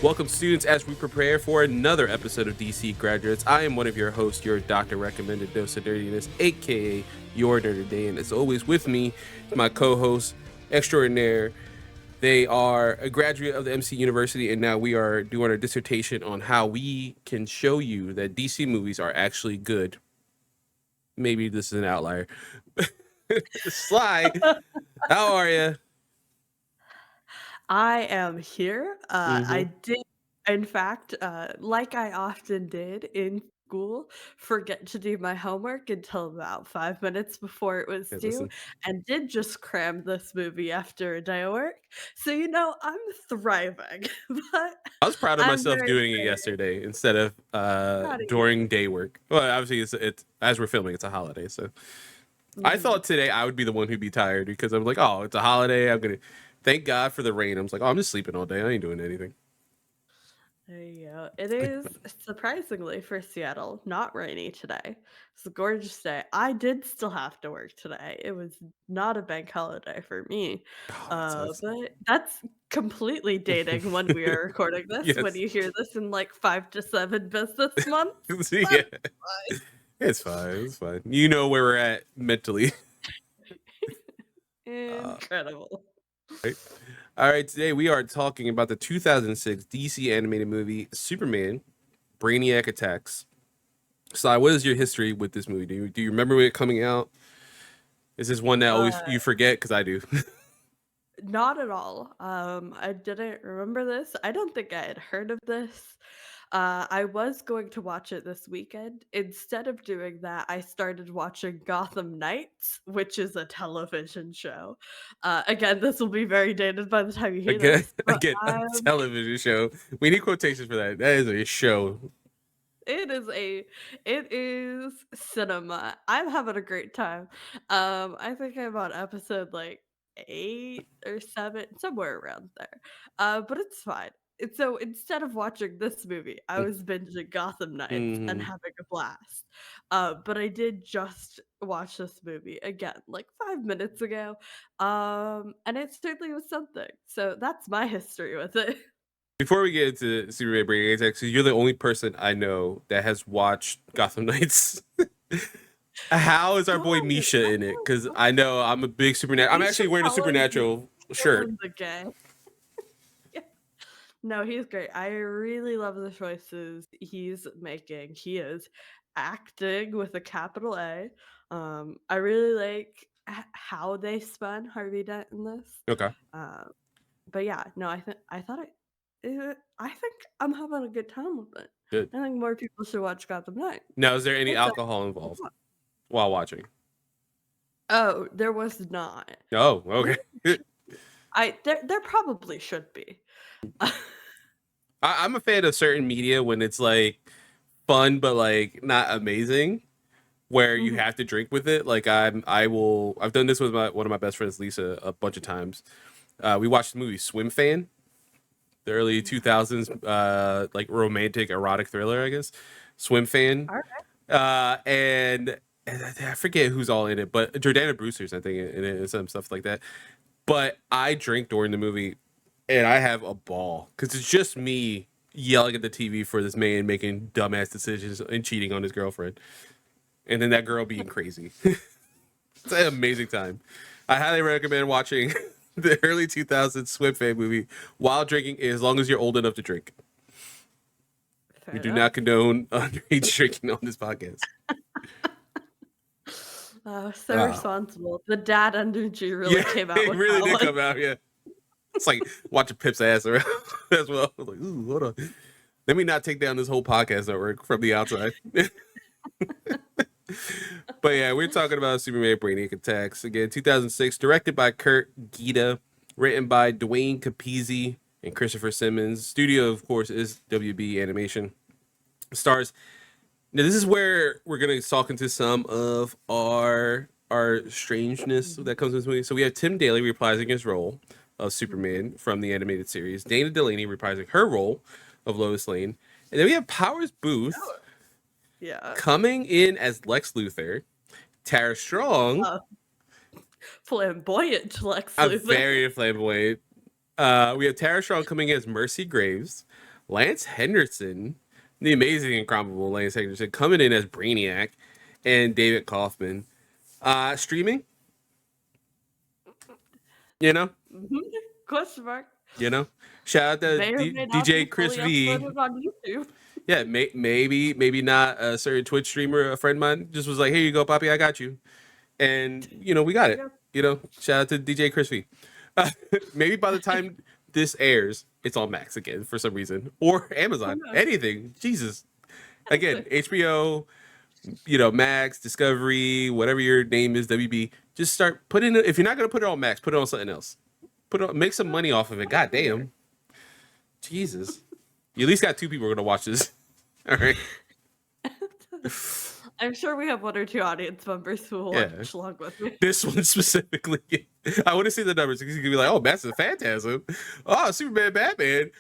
Welcome, students, as we prepare for another episode of DC Graduates. I am one of your hosts, your doctor recommended dose of nerdiness, aka your nerd of day, and as always, with me, my co-host extraordinaire. They are a graduate of the MC University, and now we are doing our dissertation on how we can show you that DC movies are actually good. Maybe this is an outlier. Sly, how are you? I am here. Mm-hmm. I did, in fact, like I often did in school, forget to do my homework until about 5 minutes before it was Hey, due, listen, and did just cram this movie after a day of work. So, I'm thriving, but I was proud of I'm myself very doing it excited. yesterday instead of Proud of during you. day work. Well, obviously, it's as we're filming, it's a holiday, so I Mhm. thought today I would be the one who'd be tired because I was like, oh, it's a holiday. I'm gonna thank God for the rain. I was like, oh, I'm just sleeping all day. I ain't doing anything. There you go. It is surprisingly for Seattle not rainy today. It's a gorgeous day. I did still have to work today. It was not a bank holiday for me. Oh, that sucks. But that's completely dating when we are recording this. When Yes. you hear this in like 5 to 7 business months, Yeah. that's fine. It's fine. It's fine. You know where we're at mentally. Uh, Incredible. right. All right. Today we are talking about the 2006 DC animated movie Superman Brainiac Attacks. So, what is your history with this movie? Do you remember it coming out? Is this one that always Uh, you forget? Because I do. Not at all. I didn't remember this. I don't think I had heard of this. I was going to watch it this weekend. Instead of doing that, I started watching Gotham Knights, which is a television show. Again, this will be very dated by the time you hear Again, this, but again, a television show. We need quotations for that. That is a show. it is it is cinema. I'm having a great time. I think I'm on episode like 8 or 7, somewhere around there. But it's fine. And so instead of watching this movie, I was binging Gotham Knights and Mm-hmm. having a blast. But I did just watch this movie again, like 5 minutes ago. And it certainly was something. So that's my history with it. Before we get into Superman Breaking Eggs, actually, you're the only person I know that has watched Gotham Knights. How is our boy Why? Misha I in it? Because I know I'm a big Supernatural. I'm Misha actually wearing a Collins is Supernatural shirt. killing the game. Yeah. No, he's great. I really love the choices he's making. He is acting with a capital A. I really like how they spun Harvey Dent in this. Okay, Uh, but yeah, no, I think I'm having a good time with it. good. I think more people should watch Gotham Knight. Now, is there any It's alcohol actually involved fun. while watching? Oh, there was not. Oh, Really? okay. There probably should be. I'm a fan of certain media when it's like fun but like not amazing, where you Mhm. have to drink with it. Like I've done this with one of my best friends, Lisa, a bunch of times. We watched the movie Swim Fan, the early 2000s, like romantic erotic thriller, I guess. Swim Fan, Alright. and I forget who's all in it, but Jordana Brewster's I think in it and some stuff like that. But I drink during the movie, and I have a ball because it's just me yelling at the TV for this man making dumbass decisions and cheating on his girlfriend, and then that girl being crazy. It's an amazing time. I highly recommend watching the early 2000s Swim Fan movie while drinking, as long as you're old enough to drink. Fair We do enough. not condone underage drinking on this podcast. Oh, so Uh, responsible. The dad energy really yeah, came out it with really that did one. come out. Yeah, it's like watching Pip's ass around as well. I was like, ooh, hold on. Let me not take down this whole podcast network from the outside. But yeah, we're talking about Superman Brainiac Attacks. Again, 2006, directed by Kurt Gita, written by Dwayne Capizzi and Christopher Simmons. Studio, of course, is WB Animation. Stars. Now, this is where we're going to talk into some of our strangeness Mhm. that comes with this movie. So we have Tim Daly reprising his role of Mhm. Superman from the animated series, Dana Delaney reprising her role of Lois Lane, and then we have Powers Booth Oh, yeah. coming in as Lex Luthor, Tara Strong, Uh, Flamboyant Lex a Luthor. very flamboyant. We have Tara Strong coming in as Mercy Graves, Lance Henderson, the amazing, incomparable Lance Henderson, coming in as Brainiac, and David Kaufman. Streaming, you know, Mhm. Question mark. you know. Shout out to May or may not be DJ Chris fully V. uploaded on YouTube. Yeah, maybe not a certain Twitch streamer. A friend of mine just was like, "Here you go, Poppy, I got you," and we got There you it. go. Shout out to DJ Chris V. Maybe by the time this airs, it's on Max again for some reason, or Who Amazon. knows? Anything. Jesus. Again, Anything. HBO, Max, Discovery, whatever your name is, WB. Just start putting it. If you're not gonna put it on Max, put it on something else. Make some money off of it. God damn. Jesus. You at least got two people gonna watch this. All right. I'm sure we have one or two audience members who will Yeah. watch along with me. This one specifically. I want to see the numbers because you can be like, oh, that's a phantasm. Oh, Superman, Batman.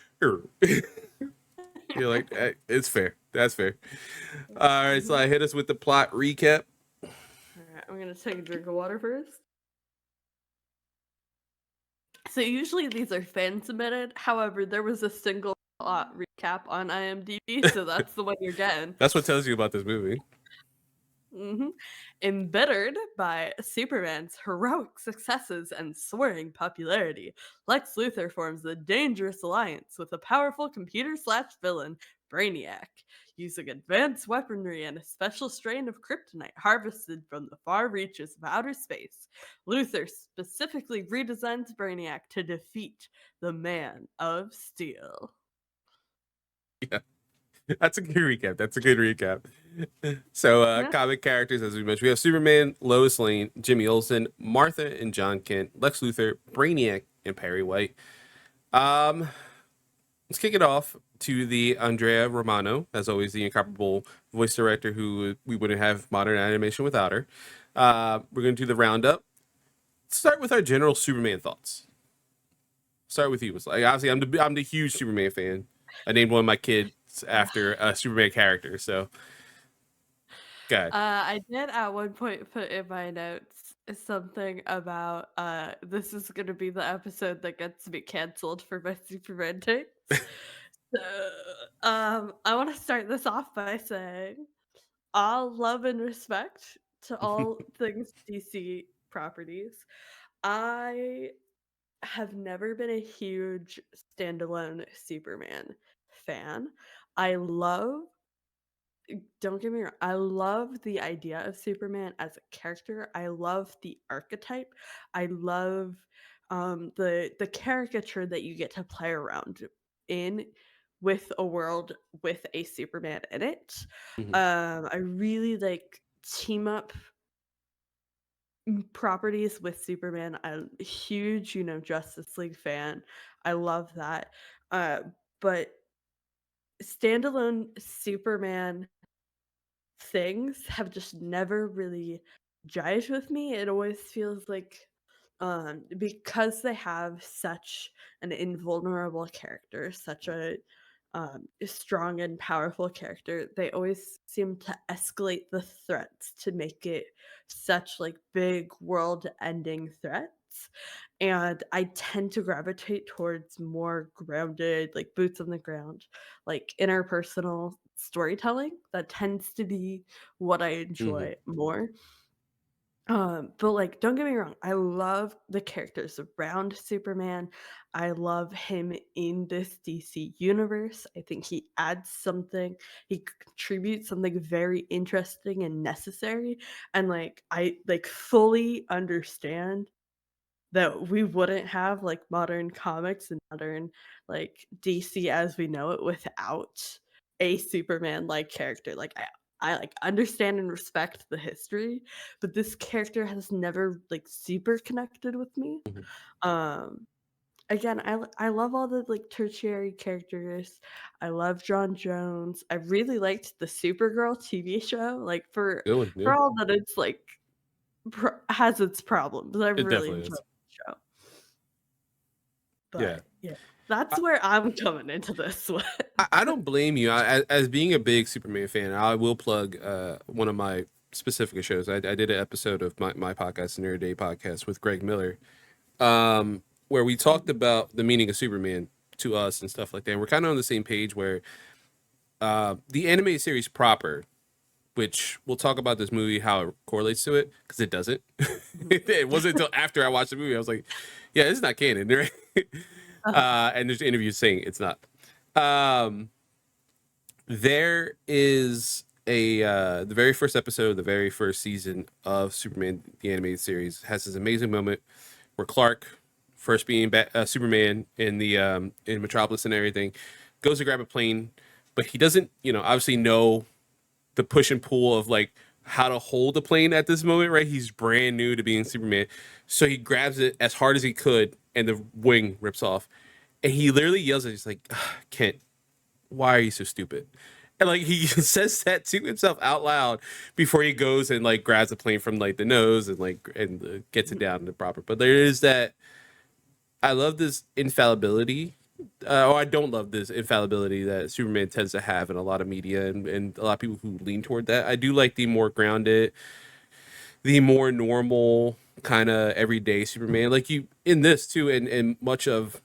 You're like, it's fair. That's fair. All right, so I hit us with the plot recap. All right, I'm gonna take a drink of water first. So usually these are fan submitted. However, there was a single plot recap on IMDb, so that's the one you're getting. That's what tells you about this movie. Embittered by Superman's heroic successes and soaring popularity, Lex Luthor forms a dangerous alliance with a powerful computer/villain, Brainiac. Using advanced weaponry and a special strain of kryptonite harvested from the far reaches of outer space, Luthor specifically redesigns Brainiac to defeat the Man of Steel. Yeah. That's a good recap. So, Yeah. comic characters, as we mentioned, we have Superman, Lois Lane, Jimmy Olsen, Martha and John Kent, Lex Luthor, Brainiac, and Perry White. Let's kick it off to the Andrea Romano, as always, the incomparable voice director who we wouldn't have modern animation without her. We're going to do the roundup. Let's start with our general Superman thoughts. Start with you. Like, obviously, I'm the huge Superman fan. I named one of my kids after a Superman character, so God. I did at one point put in my notes something about this is gonna be the episode that gets me canceled for my Superman takes. So, I want to start this off by saying all love and respect to all things DC properties. I have never been a huge standalone Superman fan. I love don't get me wrong, I love the idea of Superman as a character. I love the archetype. I love the caricature that you get to play around in with a world with a Superman in it. Mhm. I really like team up properties with Superman. I'm a huge, Justice League fan. I love that. Uh, but standalone Superman things have just never really jived with me. It always feels like because they have such an invulnerable character, such a strong and powerful character, they always seem to escalate the threats to make it such like big world-ending threats. And I tend to gravitate towards more grounded, like boots on the ground, like interpersonal storytelling. That tends to be what I Mhm. enjoy more. But like, don't get me wrong, I love the characters around Superman. I love him in this DC universe. I think he adds something, he contributes something very interesting and necessary. And like, I like fully understand that we wouldn't have like modern comics and modern like DC as we know it without a Superman like character. Like I like understand and respect the history, but this character has never like super connected with me. Mhm. Um again, I love all the like tertiary characters. I love John Jones. I really liked the Supergirl TV show. Like Good one. Yeah, for all that it's like has its problems. I it really definitely enjoyed is. the show. Yeah. But yeah, that's where I'm coming into this one. I don't blame you. As being a big Superman fan, I will plug one of my specific shows. I did an episode of my podcast, the Nerd Day podcast, with Greg Miller, where we talked Mhm. about the meaning of Superman to us and stuff like that. And we're kind of on the same page where the animated series proper, which we'll talk about this movie, how it correlates to it, because it doesn't. Mhm. It wasn't until after I watched the movie I was like, yeah, this is not canon, right? And there's interviews saying it's not. Um, there is a the very first episode of the very first season of Superman the animated series has this amazing moment where Clark, first being Superman in the in Metropolis and everything, goes to grab a plane, but he doesn't, obviously know the push and pull of like how to hold the plane at this moment, right? He's brand new to being Superman, so he grabs it as hard as he could, and the wing rips off, and he literally yells at it, he's like, Kent, why are you so stupid? And like he says that to himself out loud before he goes and like grabs the plane from like the nose and like gets it down to proper. But there is that. I love this infallibility. Or I don't love this infallibility that Superman tends to have in a lot of media and a lot of people who lean toward that. I do like the more grounded, the more normal kind of everyday Superman. Like you in this too, and much of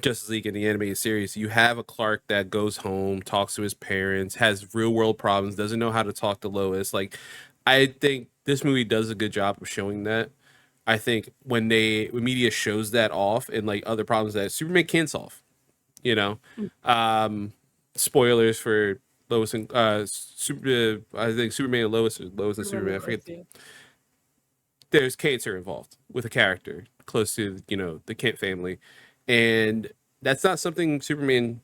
Justice League in the animated series, you have a Clark that goes home, talks to his parents, has real world problems, doesn't know how to talk to Lois. Like, I think this movie does a good job of showing that. I think when media shows that off and like other problems that Superman can solve, you know, um, spoilers for Lois and I think Superman and Lois, or Lois and Superman. I forget. There's cancer involved with a character close to the Kent family, and that's not something Superman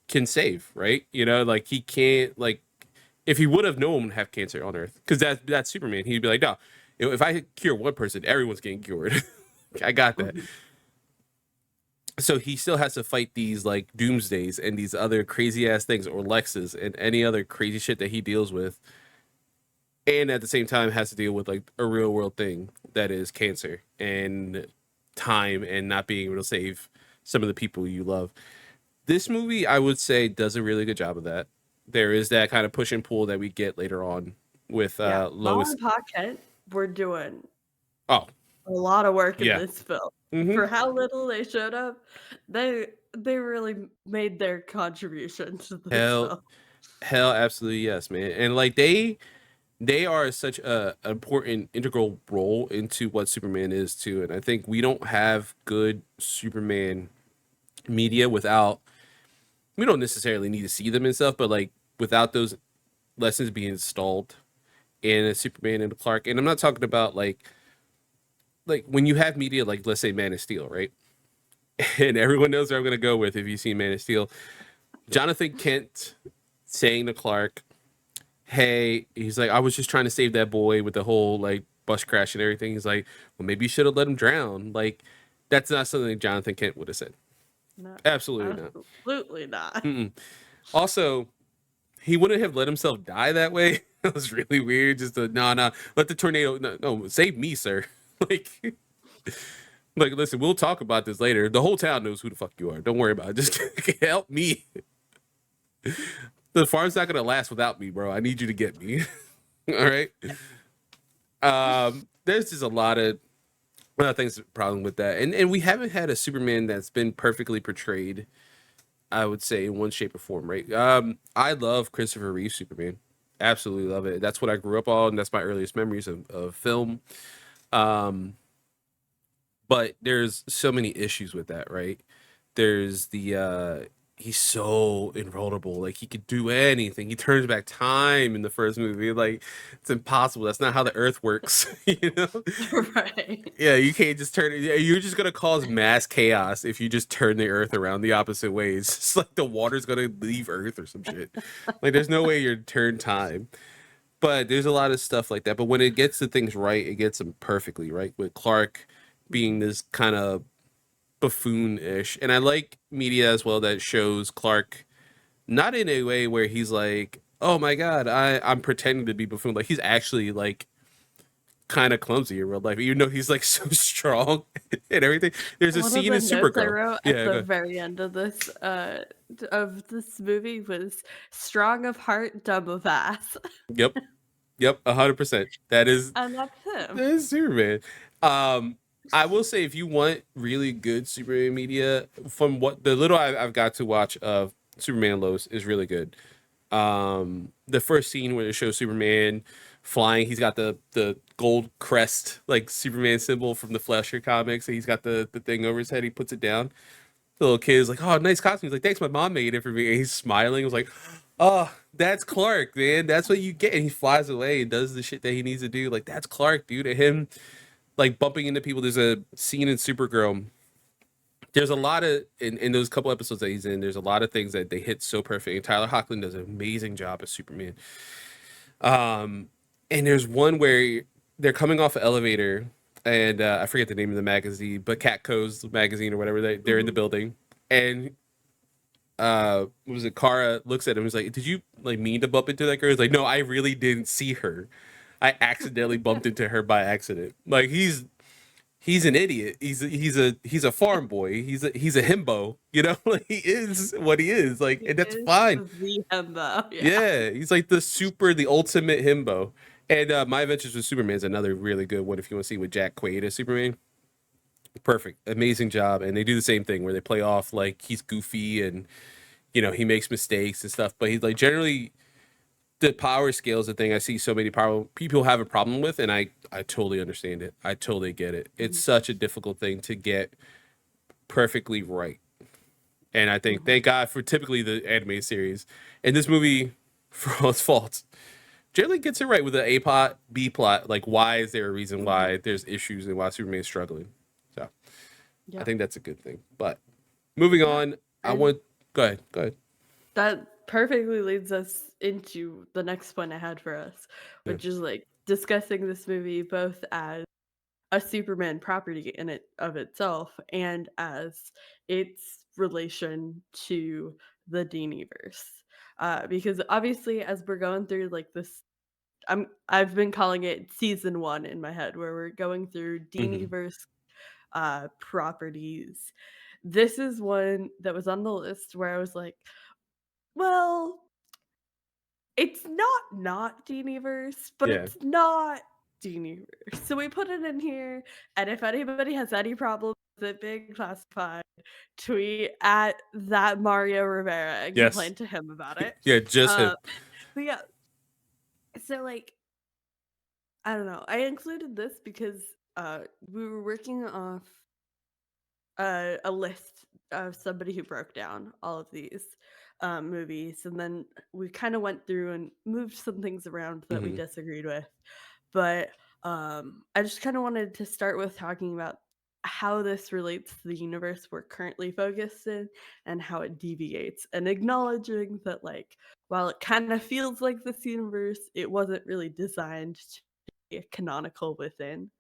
can save, right? Like he can't, like, if he would have known to have cancer on Earth, because that's Superman, he'd be like, no, if I cure one person, everyone's getting cured. I got that. Mhm. So he still has to fight these like doomsdays and these other crazy ass things, or Lexes and any other crazy shit that he deals with, and at the same time has to deal with like a real world thing that is cancer and time and not being able to save some of the people you love. This movie, I would say, does a really good job of that. There is that kind of push and pull that we get later on with Yeah, Mom Lois. and Pa Kent were doing Oh, a lot of work in yeah. this film. Hmm. For how little they showed up, they really made their contribution to this Hell, film. hell, absolutely yes, man. And like they are such a an important integral role into what Superman is too. And I think we don't have good Superman media without, we don't necessarily need to see them and stuff, but like without those lessons being installed in a Superman and a Clark. And I'm not talking about like when you have media like, let's say, Man of Steel, right? And everyone knows where I'm gonna go with, if you've seen Man of Steel. Jonathan Kent saying to Clark, hey, he's like, I was just trying to save that boy with the whole like bus crash and everything. He's like, well, maybe you should have let him drown. Like, that's not something that Jonathan Kent would have said. No, Absolutely not. absolutely not. Mm-mm. Also, he wouldn't have let himself die that way. That was really weird. Just to, no, let the tornado, no, save me, sir. like, like, listen, we'll talk about this later. The whole town knows who the fuck you are. Don't worry about it. Just help me. The farm's not gonna last without me, bro. I need you to get me. All right. There's just a lot of things problem with that, and we haven't had a Superman that's been perfectly portrayed, I would say, in one shape or form, right? I love Christopher Reeve Superman. Absolutely love it. That's what I grew up on. That's my earliest memories of film. Um, but there's so many issues with that, right? There's the he's so invulnerable. Like he could do anything. He turns back time in the first movie. Like it's impossible. That's not how the Earth works. you know? Right. Yeah, you can't just turn it. You're just gonna cause mass chaos if you just turn the Earth around the opposite ways. It's like the water's gonna leave Earth or some shit. Like there's no way you turn time. But there's a lot of stuff like that. But when it gets the things right, it gets them perfectly right. With Clark being Mhm. this kind of buffoon-ish, and I like media as well that shows Clark not in a way where he's like, "Oh my god, I'm pretending to be buffoon." Like he's actually like kind of clumsy in real life, even though he's like so strong and everything. There's a One of scene the in notes I Supergirl. wrote at Yeah, the go. very end of this movie was strong of heart, dumb of ass. Yep, yep, 100%. That is And that's him. that is Superman. Um, I will say, if you want really good Superman media, from what the little I've got to watch of Superman Lois is really good. The first scene where they show Superman flying, he's got the gold crest like Superman symbol from the Fleischer comics, and he's got the thing over his head. He puts it down. The little kid is like, "Oh, nice costume." He's like, "Thanks, my mom made it for me." And he's smiling. I was like, "Oh, that's Clark, man. That's what you get." And he flies away and does the shit that he needs to do. Like, that's Clark, dude. And him like bumping into people. There's a scene in Supergirl. There's a lot of in those couple episodes that he's in. There's a lot of things that they hit so perfect. And Tyler Hoechlin does an amazing job as Superman. Um, and there's one where they're coming off an elevator, and I forget the name of the magazine, but Catco's magazine or whatever. They're in the Mhm. building, and what was it? Kara looks at him. He's like, "Did you like mean to bump into that girl?" He's like, "No, I really didn't see her. I accidentally bumped into her by accident." Like he's an idiot. He's a farm boy. He's a himbo. You know, like he is what he is. Like, He and that's is fine. the himbo, yeah. Yeah, he's like the ultimate himbo. And My Adventures with Superman is another really good one if you want to see with Jack Quaid as Superman. Perfect, amazing job. And they do the same thing where they play off like he's goofy and he makes mistakes and stuff. But he's like generally the power scale is the thing I see so many power people have a problem with, and I totally understand it. I totally get it. It's Mhm, such a difficult thing to get perfectly right. And I think mhm, thank God for typically the anime series. And this movie, for all its faults, generally gets it right with the A plot, B plot. Like, why is there a reason mhm. why there's issues and why Superman's struggling? So I Yeah, think that's a good thing. But moving yeah, on, I and want go ahead, go ahead. that perfectly leads us into the next point I had for us, Yeah. which is, like, discussing this movie both as a Superman property in it of itself and as its relation to the Diniverse. Because obviously, as we're going through like this, I've been calling it season one in my head, where we're going through Hmm. Diniverse properties. This is one that was on the list where I was like, well, it's not Diniverse, but Yeah. it's not Diniverse. So we put it in here, and if anybody has any problems with it being classified, tweet at that Mario Rivera and Yes. complain to him about it. Yeah. Just him. Uh, but yeah, so like I don't know. I included this because we were working off a list of somebody who broke down all of these movies, and then we kind of went through and moved some things around that we Hmm. disagreed with. But I just kind of wanted to start with talking about how this relates to the universe we're currently focused in and how it deviates, and acknowledging that, like, while it kind of feels like this universe, it wasn't really designed to be canonical within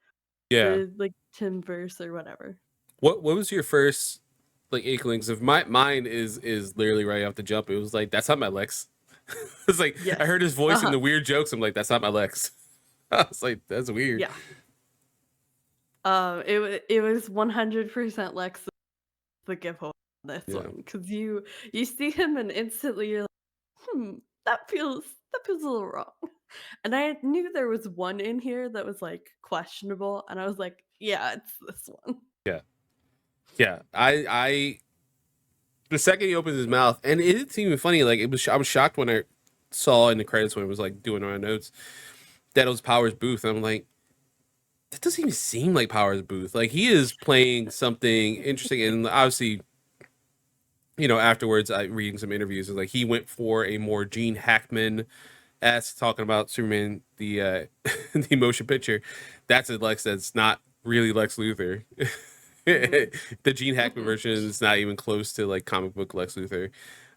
Yeah. the like Timverse or whatever. What was your first like inklings of mine is literally right off the jump. It was like that's not my Lex. It's like I Yes. heard his voice in Uh-huh. the weird jokes. I'm like that's not my Lex. I was like that's weird. Yeah. It was 100% Lex the giveaway on this Yeah. one because you see him and instantly you're like, "Hmm, that feels that feels a little wrong." And I knew there was one in here that was, like, questionable, and I was like, "Yeah, it's this one." Yeah. Yeah. I the second he opens his mouth, and it's even funny. Like it was, I was shocked when I saw in the credits when it was like doing our notes that it was Powers Booth. I'm like, that doesn't even seem like Powers Booth. Like he is playing something interesting, and obviously, afterwards, I reading some interviews, it was like he went for a more Gene Hackman as talking about Superman, the motion picture. That's a Lex that's not really Lex Luthor. Mhm. The Gene Hackman Mhm. version is not even close to like comic book Lex Luthor.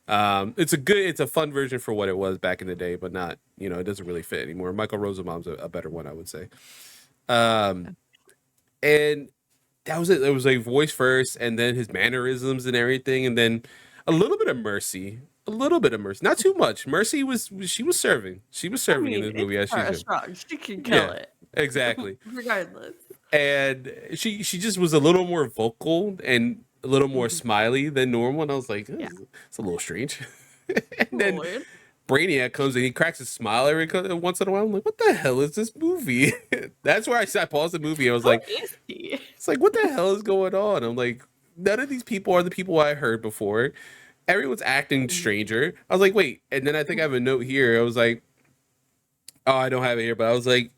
It's a fun version for what it was back in the day, but not, it doesn't really fit anymore. Michael Rosenbaum's a better one, I would say. Um, and that was it. It was like voice first, and then his mannerisms and everything, and then a little bit of Mercy, a little bit of Mercy, not too much. Mercy was she was serving, she was I serving in mean, this it's movie as she Tara should. Strong, she can kill Yeah, it. exactly. Regardless. And she just was a little more vocal and a little more Mhm. smiley than normal. And I was like, Yeah. it's a little strange. A And little then weird. Brainiac comes and he cracks a smile once in a while. I'm like, what the hell is this movie? That's where I paused the movie. I was Who like, is he? it's like, what the hell is going on? I'm like, none of these people are the people I heard before. Everyone's acting stranger. I was like, wait. And then I think I have a note here. I was like, oh, I don't have it here, but I was like,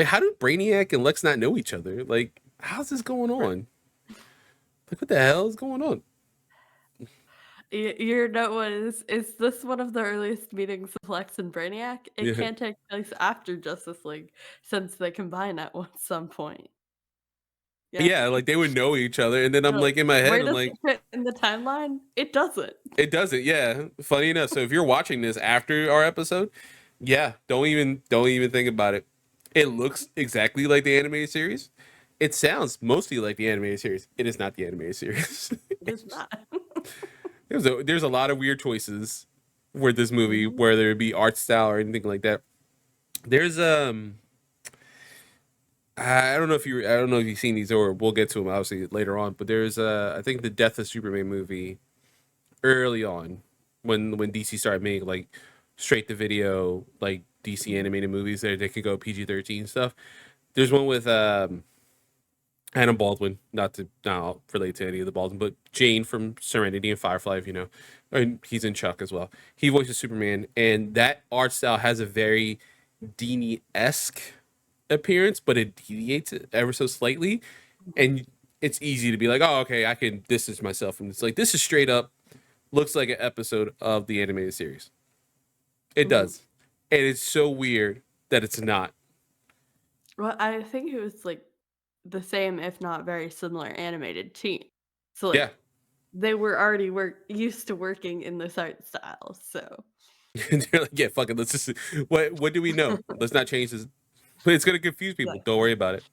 how do Brainiac and Lex not know each other? Like, how's this going on? Like, what the hell is going on? Your note was, is this one of the earliest meetings of Lex and Brainiac? It Yeah. can't take place after Justice League, since they combine at some point. Yeah. Yeah, like they would know each other. And then I'm You're like, like, in my head, where I'm does like, it fit in the timeline? It doesn't. it doesn't. Yeah. Funny enough. So if you're watching this after our episode, yeah, don't even think about it. It looks exactly like the animated series. It sounds mostly like the animated series. It is not the animated series. It is not. There's a lot of weird choices with this movie, Mhm. whether it be art style or anything like that. There's I don't know if you've seen these, or we'll get to them obviously later on, but there's I think the Death of Superman movie early on when DC started making like straight to video like DC Mhm. animated movies that they could go PG-13 stuff. There's one with Adam Baldwin, not to not relate to any of the Baldwin, but Jane from Serenity and Firefly, if you know. And he's in Chuck as well. He voices Superman, and that art style has a very Dini-esque appearance, but it deviates it ever so slightly. And it's easy to be like, oh, okay, I can distance myself from this. Like, this is straight up looks like an episode of the animated series. It Mhm. does. And it's so weird that it's not. Well, I think it was like the same, if not very similar, animated team. So Yeah. like they were already used to working in this art style. So And they're like, yeah, fuck it. Let's just, what do we know? Let's not change this. It's going to confuse people. Don't exactly. worry about it.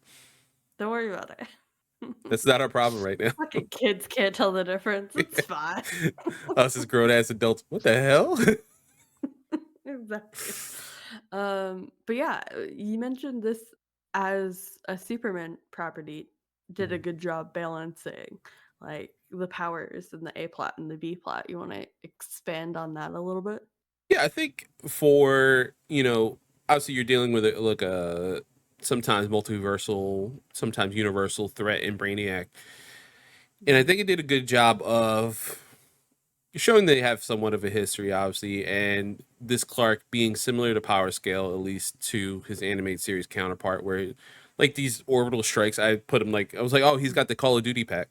Don't worry about it. That's not our problem right now. Fucking kids can't tell the difference. It's fine. Us as grown ass adults. What the hell? Exactly. But yeah, you mentioned this as a Superman property did a good job balancing like the powers and the A plot and the B plot. You want to expand on that a little bit? Yeah, I think for, obviously you're dealing with like a sometimes multiversal, sometimes universal threat in Brainiac. And I Mhm. think it did a good job of showing they have somewhat of a history, obviously, and this Clark being similar to Power Scale, at least to his animated series counterpart, where like these orbital strikes, I was like, oh, he's got the Call of Duty pack.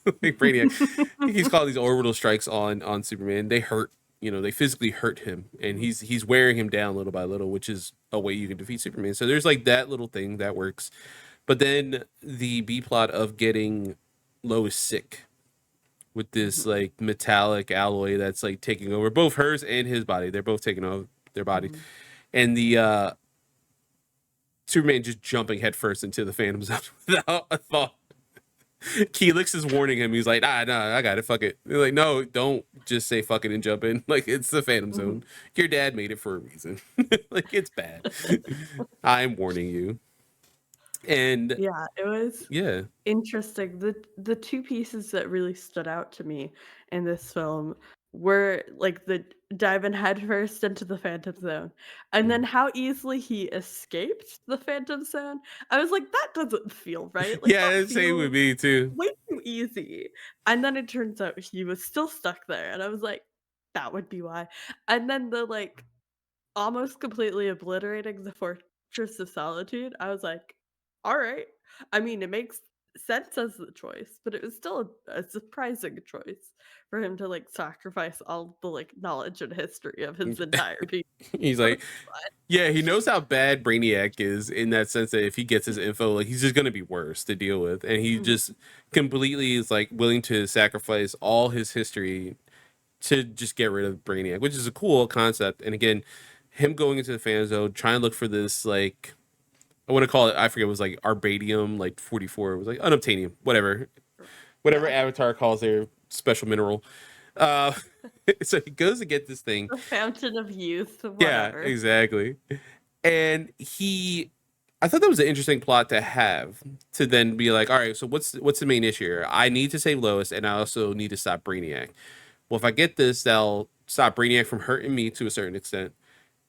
Like Brainiac, he's called these orbital strikes on Superman. They hurt, they physically hurt him, and Mhm. he's wearing him down little by little, which is a way you can defeat Superman. So there's like that little thing that works, but then the B plot of getting Lois sick with this Mhm. like metallic alloy that's like taking over both hers and his body. They're both taking over their bodies, Mhm. and the Superman just jumping headfirst into the Phantom Zone without a thought. Keelix is warning him. He's like, nah, I got it. Fuck it. They're like, no, don't just say fuck it and jump in. Like, it's the Phantom Mhm. Zone. Your dad made it for a reason. Like, it's bad. I'm warning you. And Yeah, it was yeah, interesting. The two pieces that really stood out to me in this film were like the diving headfirst into the Phantom Zone, and then Mhm. how easily he escaped the Phantom Zone. I was like, that doesn't feel right. Like that Yeah, same with feels me too. way too easy. And then it turns out he was still stuck there, and I was like, that would be why. And then the like almost completely obliterating the Fortress of Solitude, I was like, "Alright." I mean, it makes sense as the choice, but it was still a surprising choice for him to, like, sacrifice all the, like, knowledge and history of his entire people. He's I like, was like, yeah, he knows how bad Brainiac is in that sense that if he gets his info, like he's just gonna be worse to deal with, and he "What?" Mhm, just completely is like willing to sacrifice all his history to just get rid of Brainiac, which is a cool concept. And again, him going into the fan zone, trying to look for this like I want to call it, I forget, it was like Arbadium, like 44, it was like unobtainium, whatever yeah. Avatar calls their special mineral. Uh, so he goes to get this thing. The Fountain of Youth, Yeah, whatever. exactly. And I thought that was an interesting plot to have to then be like, all right, so what's the main issue here? I need to save Lois, and I also need to stop Brainiac. Well, if I get this, that'll stop Brainiac from hurting me to a certain extent,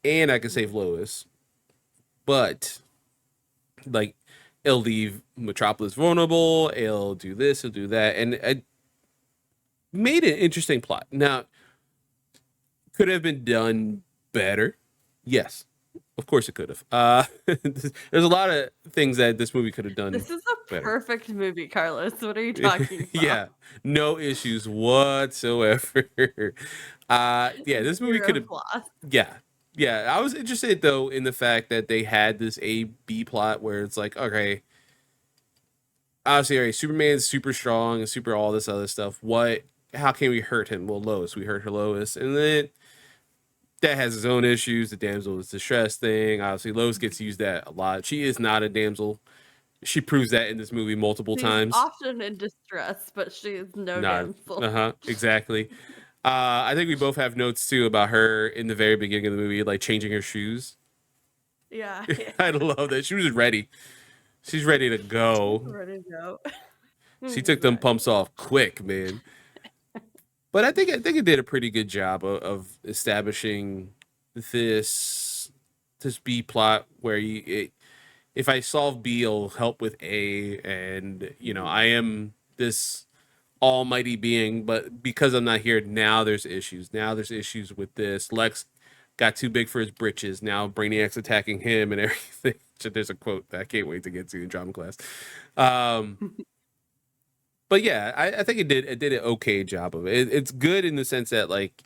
and I can save Mhm. Lois. But like, it'll leave Metropolis vulnerable. It'll do this. It'll do that, and it made an interesting plot. Now, could have been done better. Yes, of course it could have. There's a lot of things that this movie could have done This is a better. perfect movie, Carlos. What are you talking about? Yeah, no issues whatsoever. Yeah, this movie could Zero have. flaws. Yeah, yeah. I was interested though in the fact that they had this A B plot where it's like, okay, obviously, all right, Superman's super strong and super all this other stuff. What? How can we hurt him? Well, Lois, we hurt her Lois, and then that has its own issues. The damsel is distress thing. Obviously, Lois gets used that a lot. She is not a damsel. She proves that in this movie multiple She's times. often in distress, but she is no Not. damsel. Uh-huh. Exactly. I think we both have notes too about her in the very beginning of the movie, like changing her shoes. Yeah, I yeah. love that. She was ready. She's ready to She's go. ready to go. She took them pumps Exactly. off quick, man. But I think it did a pretty good job of establishing this this B plot where if I solve B, it'll help with A, and Mhm. I am this almighty being, but because I'm not here now, there's issues. Now there's issues with this. Lex got too big for his britches. Now Brainiac's attacking him and everything. So there's a quote that I can't wait to get to in drama class. Um, but yeah, I think it did an okay job of it. It's good in the sense that like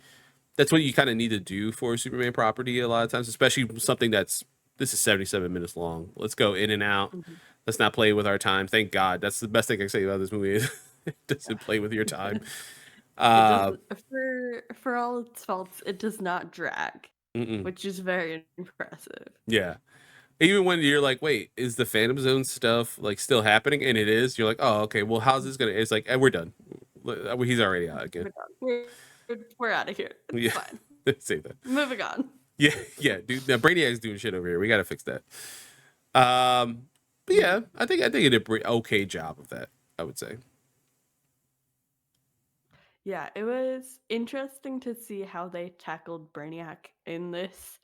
that's what you kind of need to do for a Superman property a lot of times, especially something that's this is 77 minutes long. Let's go in and out. Mhm. Let's not play with our time. Thank God. That's the best thing I can say about this movie is it doesn't play with your time. It Uh, doesn't for all its faults, it does not drag, mm-mm. which is very impressive. Yeah. Even when you're like, wait, is the Phantom Zone stuff like still happening? And it is. You're like, oh, okay. Well, how's this gonna? It's like, we're done. He's already out again. We're done. We're out of here. It's Yeah, fine. say that. Moving on. Yeah, yeah, dude. Now Brainiac's doing shit over here. We gotta fix that. Um, but Mhm. yeah, I think it did a pretty okay job of that. I would say. Yeah, it was interesting to see how they tackled Brainiac in this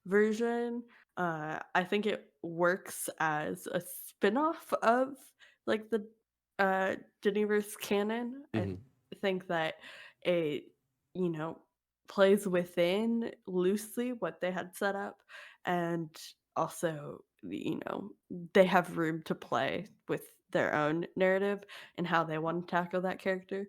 version. I think it works as a spin-off of like the Deniverse canon. I Hmm. think that it, you know, plays within loosely what they had set up, and also, they have room to play with their own narrative and how they want to tackle that character.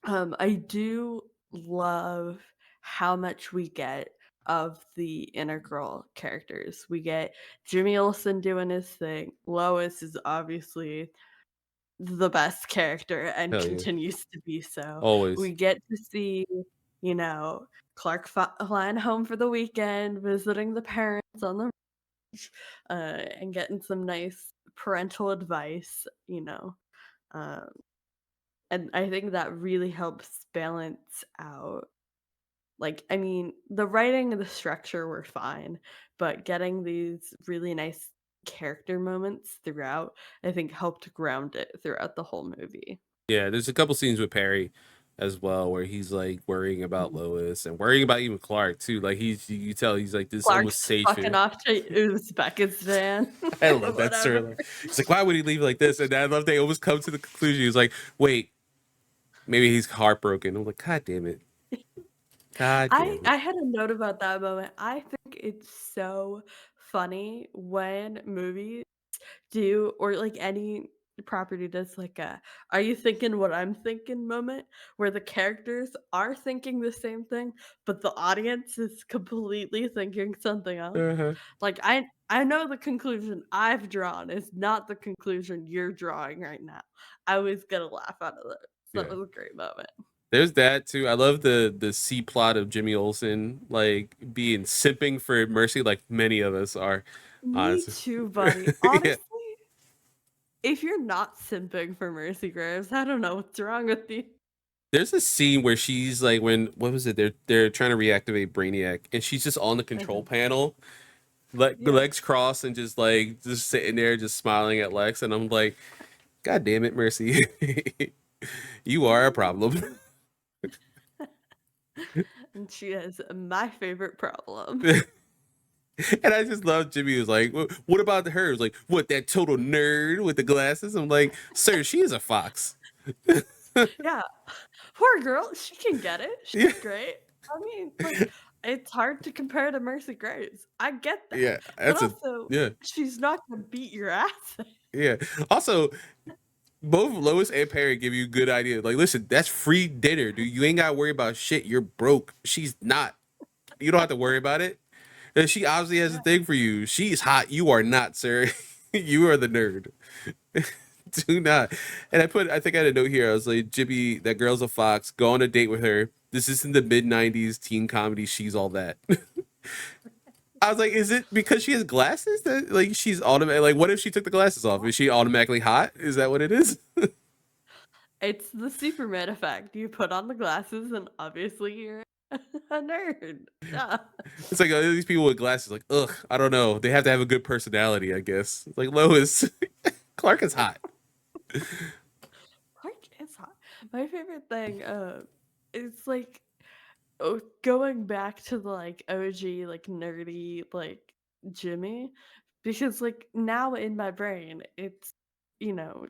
I do love how much we get of the integral characters. We get Jimmy Olsen doing his thing. Lois is obviously the best character and Hell yeah, continues to be so. We always. get to see, you know, Clark flying home for the weekend, visiting the parents on the ranch, and getting some nice parental advice, Um, and I think that really helps balance out, like, I mean, the writing and the structure were fine, but getting these really nice character moments throughout, I think helped ground it throughout the whole movie. Yeah, there's a couple scenes with Perry as well where he's like worrying about Mhm. Lois and worrying about even Clark too. Like you tell he's like this almost Clark's safe fucking here. off to Uzbekistan I or love that whatever. storyline. He's like, why would he leave like this? And I love they almost come to the conclusion. He's like, wait, maybe he's heartbroken. I'm like, God damn it. God I damn it. I had a note about that moment. I think it's so funny when movies do, or like any property does, like a "Are you thinking what I'm thinking?" moment where the characters are thinking the same thing, but the audience is completely thinking something else. Uh-huh. Like, I know the conclusion I've drawn is not the conclusion you're drawing right now. I was gonna laugh out of that. So that Yeah. was a great moment. There's that too. I love the C plot of Jimmy Olsen like being simping for Mercy, like many of us are, Me honestly. too, buddy. Yeah. Honestly, if you're not simping for Mercy Graves, I don't know what's wrong with you. There's a scene where she's like when what was it? They're trying to reactivate Brainiac and she's just on the control Mhm. panel, Yeah. legs crossed and just sitting there just smiling at Lex and I'm like, God damn it, Mercy. You are a problem. And she has my favorite problem. And I just love Jimmy was like, What about her? It was like, what, that total nerd with the glasses? I'm like, sir, she is a fox. Yeah. Poor girl, she can get it. Yeah, She's great. I mean, like, it's hard to compare to Mercy Graves. I get that. yeah, But that's a also, yeah, she's not gonna beat your ass. yeah. Also, both Lois and Perry give you good ideas. Like, listen, that's free dinner, dude. You ain't gotta worry about shit. You're broke. She's not. You don't have to worry about it. And she obviously has a Yeah. thing for you. She's hot. You are not, sir. You are the nerd. Do not. And I think I had a note here. I was like, Jimmy, that girl's a fox. Go on a date with her. This is in the mid 90s teen comedy. She's all that. I was like, is it because she has glasses that like she's automatic? Like, what if she took the glasses off? Is she automatically hot? Is that what it is? It's the Superman effect. You put on the glasses and obviously you're a nerd. Yeah. It's like these people with glasses, like, ugh, I don't know. They have to have a good personality, I guess. It's like Lois, Clark is hot. Clark is hot. My favorite thing, is like going back to the like OG, like nerdy, like Jimmy, because like now in my brain, it's you know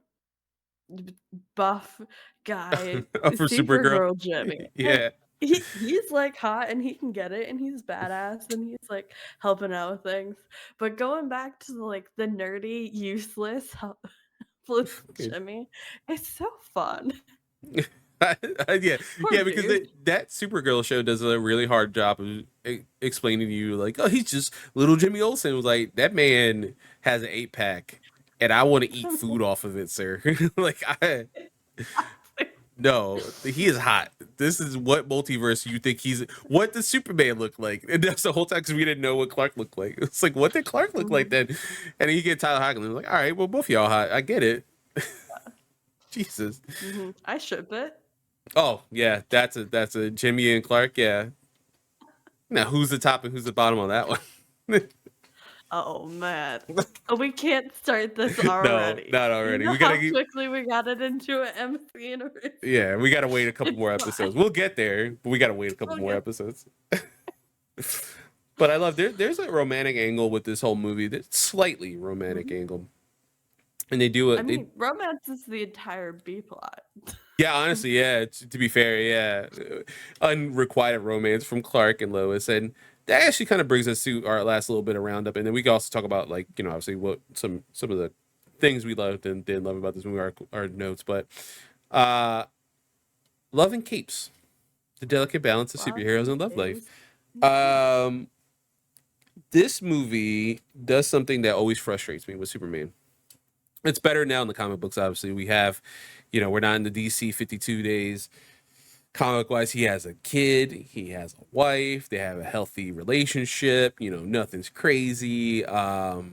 b- buff guy, For Supergirl. Supergirl Jimmy, and Yeah. he's like hot and he can get it and he's badass and he's like helping out with things. But going back to the like the nerdy, useless, helpless Jimmy, it's so fun. Yeah, Poor yeah, because dude. that Supergirl show does a really hard job of explaining to you, like, oh, he's just little Jimmy Olsen. Was like, that man has an 8 pack, and I want to eat food off of it, sir. Like, no, he is hot. This is what multiverse you think he's. What does Superman look like? And that's the whole time because we didn't know what Clark looked like. It's like, what did Clark look like Mhm. then? And then you get Tyler Hoechlin. Like, all right, well, both of y'all hot. I get it. Jesus. I ship it. Oh yeah, that's a Jimmy and Clark. Yeah. Now who's the top and who's the bottom on that one? Oh man. We can't start this No, already. not You already. know We gotta how keep. quickly we got it into an MC universe? Yeah, we gotta wait a couple It's more fine. episodes. We'll get there, but we gotta wait a couple We'll more get episodes. But I love there's a romantic angle with this whole movie. That's slightly romantic Mhm. angle, and they do I it. They mean, romance is the entire B plot. Yeah, honestly, yeah. To be fair, yeah, unrequited romance from Clark and Lois, and that actually kind of brings us to our last little bit of roundup, and then we can also talk about like obviously what some of the things we loved and didn't love about this movie, our notes, but uh, love and capes, the delicate balance of Love superheroes and and love life. K's. Mhm. Um, this movie does something that always frustrates me with Superman. It's better now in the comic books. Obviously, we have, we're not in the DC 52 days comic wise. He has a kid, he has a wife, they have a healthy relationship, nothing's crazy. We're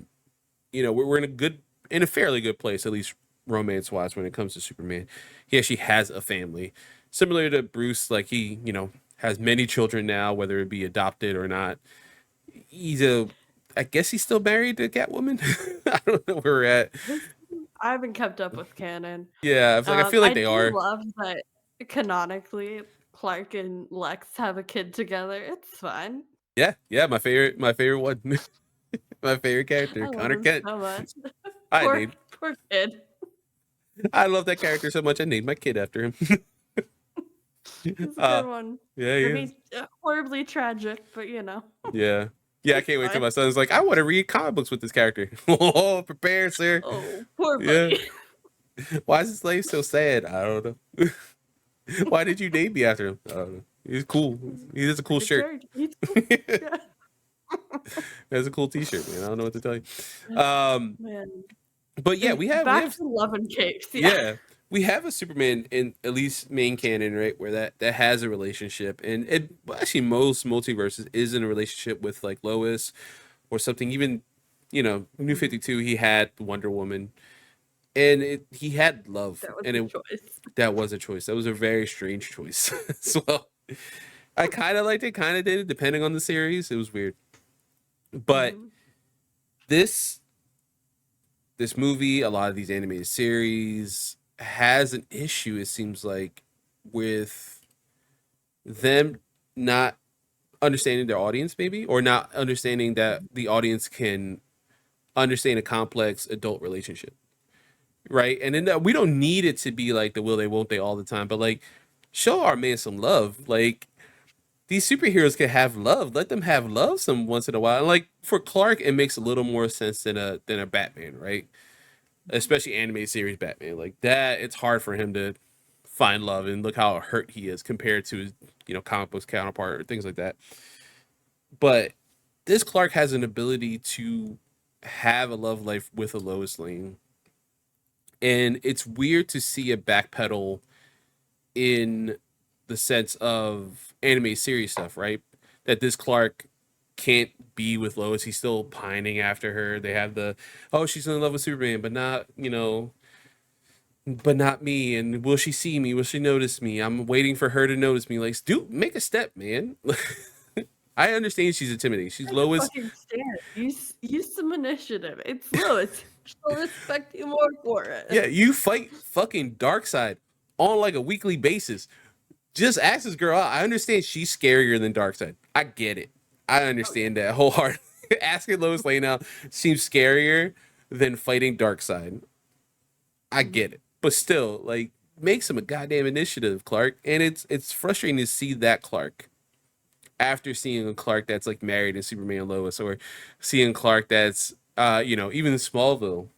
in a fairly good place, at least romance wise, when it comes to Superman. He actually has a family, similar to Bruce. Like, he has many children now, whether it be adopted or not. He's a I guess he's still married to Catwoman. I don't know where we're at. This I haven't kept up with canon. Yeah, I feel like I they do are. love that canonically Clark and Lex have a kid together. It's fine. Yeah, yeah, my favorite one. My favorite character, I love Connor him Kent. so much. I Poor named poor kid. I love that character so much I named my kid after him. He's a uh good one. yeah, he I is. mean, horribly tragic, but Yeah. Yeah, I it's can't wait till fine. my son's like, I want to read comic books with this character. Oh, prepare, sir. Oh, poor Yeah. buddy. Why is his slave so sad? I don't know. Why did you name me after him? I don't know. He's cool. He has a cool Great shirt. character. He's cool. He Yeah. has a cool t-shirt, man. I don't know what to tell you. Yeah. Um, Man. but yeah, we Back have to Love and Capes. Yeah. yeah, we have a Superman in at least main canon, right, where that has a relationship, and well, actually most multiverses is in a relationship with like Lois or something. Even New Mhm. 52, he had Wonder Woman, and he had love, That was and a choice. that was a choice. That was a very strange choice as well. I kind of liked it, kind of did it, depending on the series. It was weird, but Mhm. this this movie, a lot of these animated series has an issue, it seems like, with them. not understanding their audience, maybe, or not understanding that the audience can understand a complex adult relationship, right? And then we don't need it to be like the will they, won't they all the time, but like show our man some love. Like these superheroes can have love. Let them have love some once in a while. And like for Clark, it makes a little more sense than a Batman, right? Especially animated series Batman. Like that, it's hard for him to find love, and look how hurt he is compared to his comic books counterpart or things like that. But this Clark has an ability to have a love life with a Lois Lane, and it's weird to see a backpedal in the sense of anime series stuff, right? That this Clark can't be with Lois. He's still pining after her. They have the, oh, she's in love with Superman, but not, but not me. And will she see me? Will she notice me? I'm waiting for her to notice me. Like, dude, make a step, man. I understand she's intimidating. She's Take a Lois. fucking stand. Use some initiative. It's Lois. She'll respect you more for it. Yeah, you fight fucking Darkseid on like a weekly basis. Just ask this girl out. I understand she's scarier than Darkseid. I get it. I Oh yeah. understand that wholeheartedly. Asking Lois Lane out seems scarier than fighting Darkseid. I Mhm. get it. But still, like, make some a goddamn initiative, Clark. And it's frustrating to see that Clark after seeing a Clark that's like married in Superman and Lois, or seeing Clark that's even in Smallville.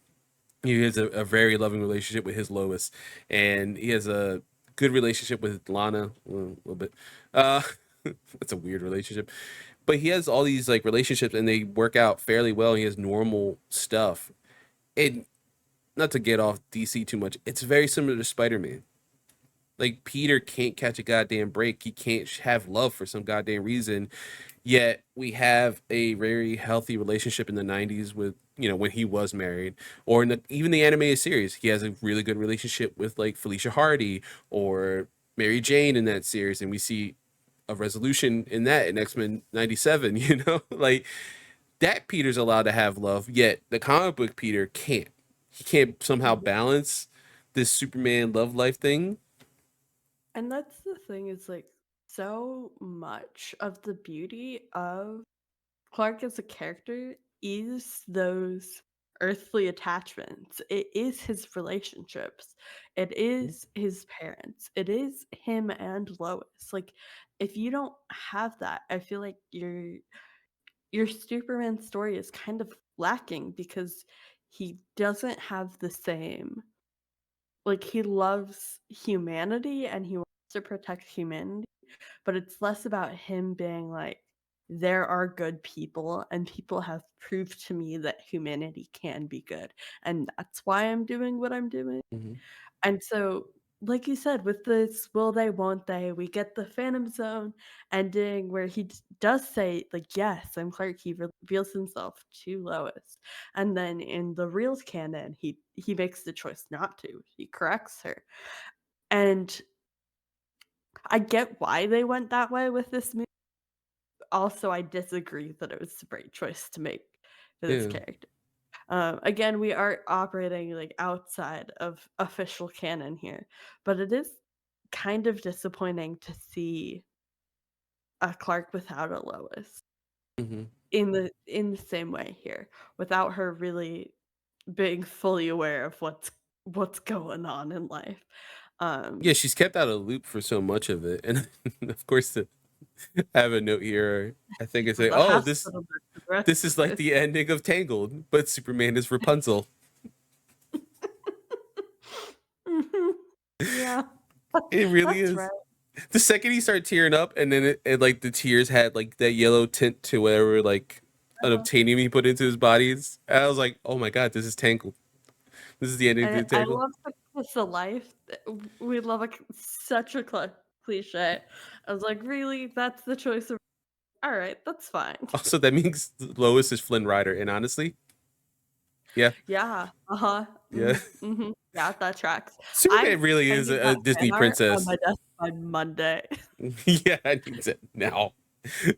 He has a very loving relationship with his Lois, and he has a good relationship with Lana, well, a little bit. Uh, it's a weird relationship, but he has all these like relationships, and they work out fairly well. He has normal stuff, and not to get off DC too much, it's very similar to Spider Man. Like Peter can't catch a goddamn break. He can't have love for some goddamn reason. Yet we have a very healthy relationship in the '90s with when he was married, or in even the animated series, he has a really good relationship with like Felicia Hardy or Mary Jane in that series, and we see a resolution in that in X-Men '97. Like that Peter's allowed to have love, yet the comic book Peter can't. He can't somehow Mhm. balance this Superman love life thing. And that's the thing is like so much of the beauty of Clark as a character is those earthly attachments. It is his relationships. It is his parents. It is him and Lois. Like if you don't have that, I feel like your Superman story is kind of lacking because he doesn't have the same like he loves humanity and he wants to protect humanity, but it's less about him being like, there are good people, and people have proved to me that humanity can be good. And that's why I'm doing what I'm doing. Mhm. And so, like you said, with this will they, won't they, we get the Phantom Zone ending where he does say, like, yes, I'm Clark. He reveals himself to Lois. And then in the Reels canon, he makes the choice not to. He corrects her. And I get why they went that way with this movie. Also, I disagree that it was the right choice to make for this Yeah. character. Again, we are operating like outside of official canon here, but it is kind of disappointing to see a Clark without a Lois Mhm. in the same way here, without her really being fully aware of what's going on in life. Yeah, Um, she's kept out of the loop for so much of it, and of course, I have a note here. I think it's from like, the oh, this hospital bed to the rest this is of like us. the ending of Tangled, but Superman is Rapunzel. Mhm. Yeah, It really that's right. is. The second he started tearing up, and then like the tears had like that yellow tint to whatever like unobtainium he put into his bodies. And I was like, oh my god, this is Tangled. This is the ending to And I Tangled. love the kiss of life. We love such a cliche. I was like, really? That's the choice of. All right, that's fine. Also, that means Lois is Flynn Rider, and honestly, yeah, Yeah. Uh huh. yeah. Mm-hmm. Yeah, that tracks. Superman really I is need a that Disney fan art on princess. my desk by Monday. Yeah, I need it now.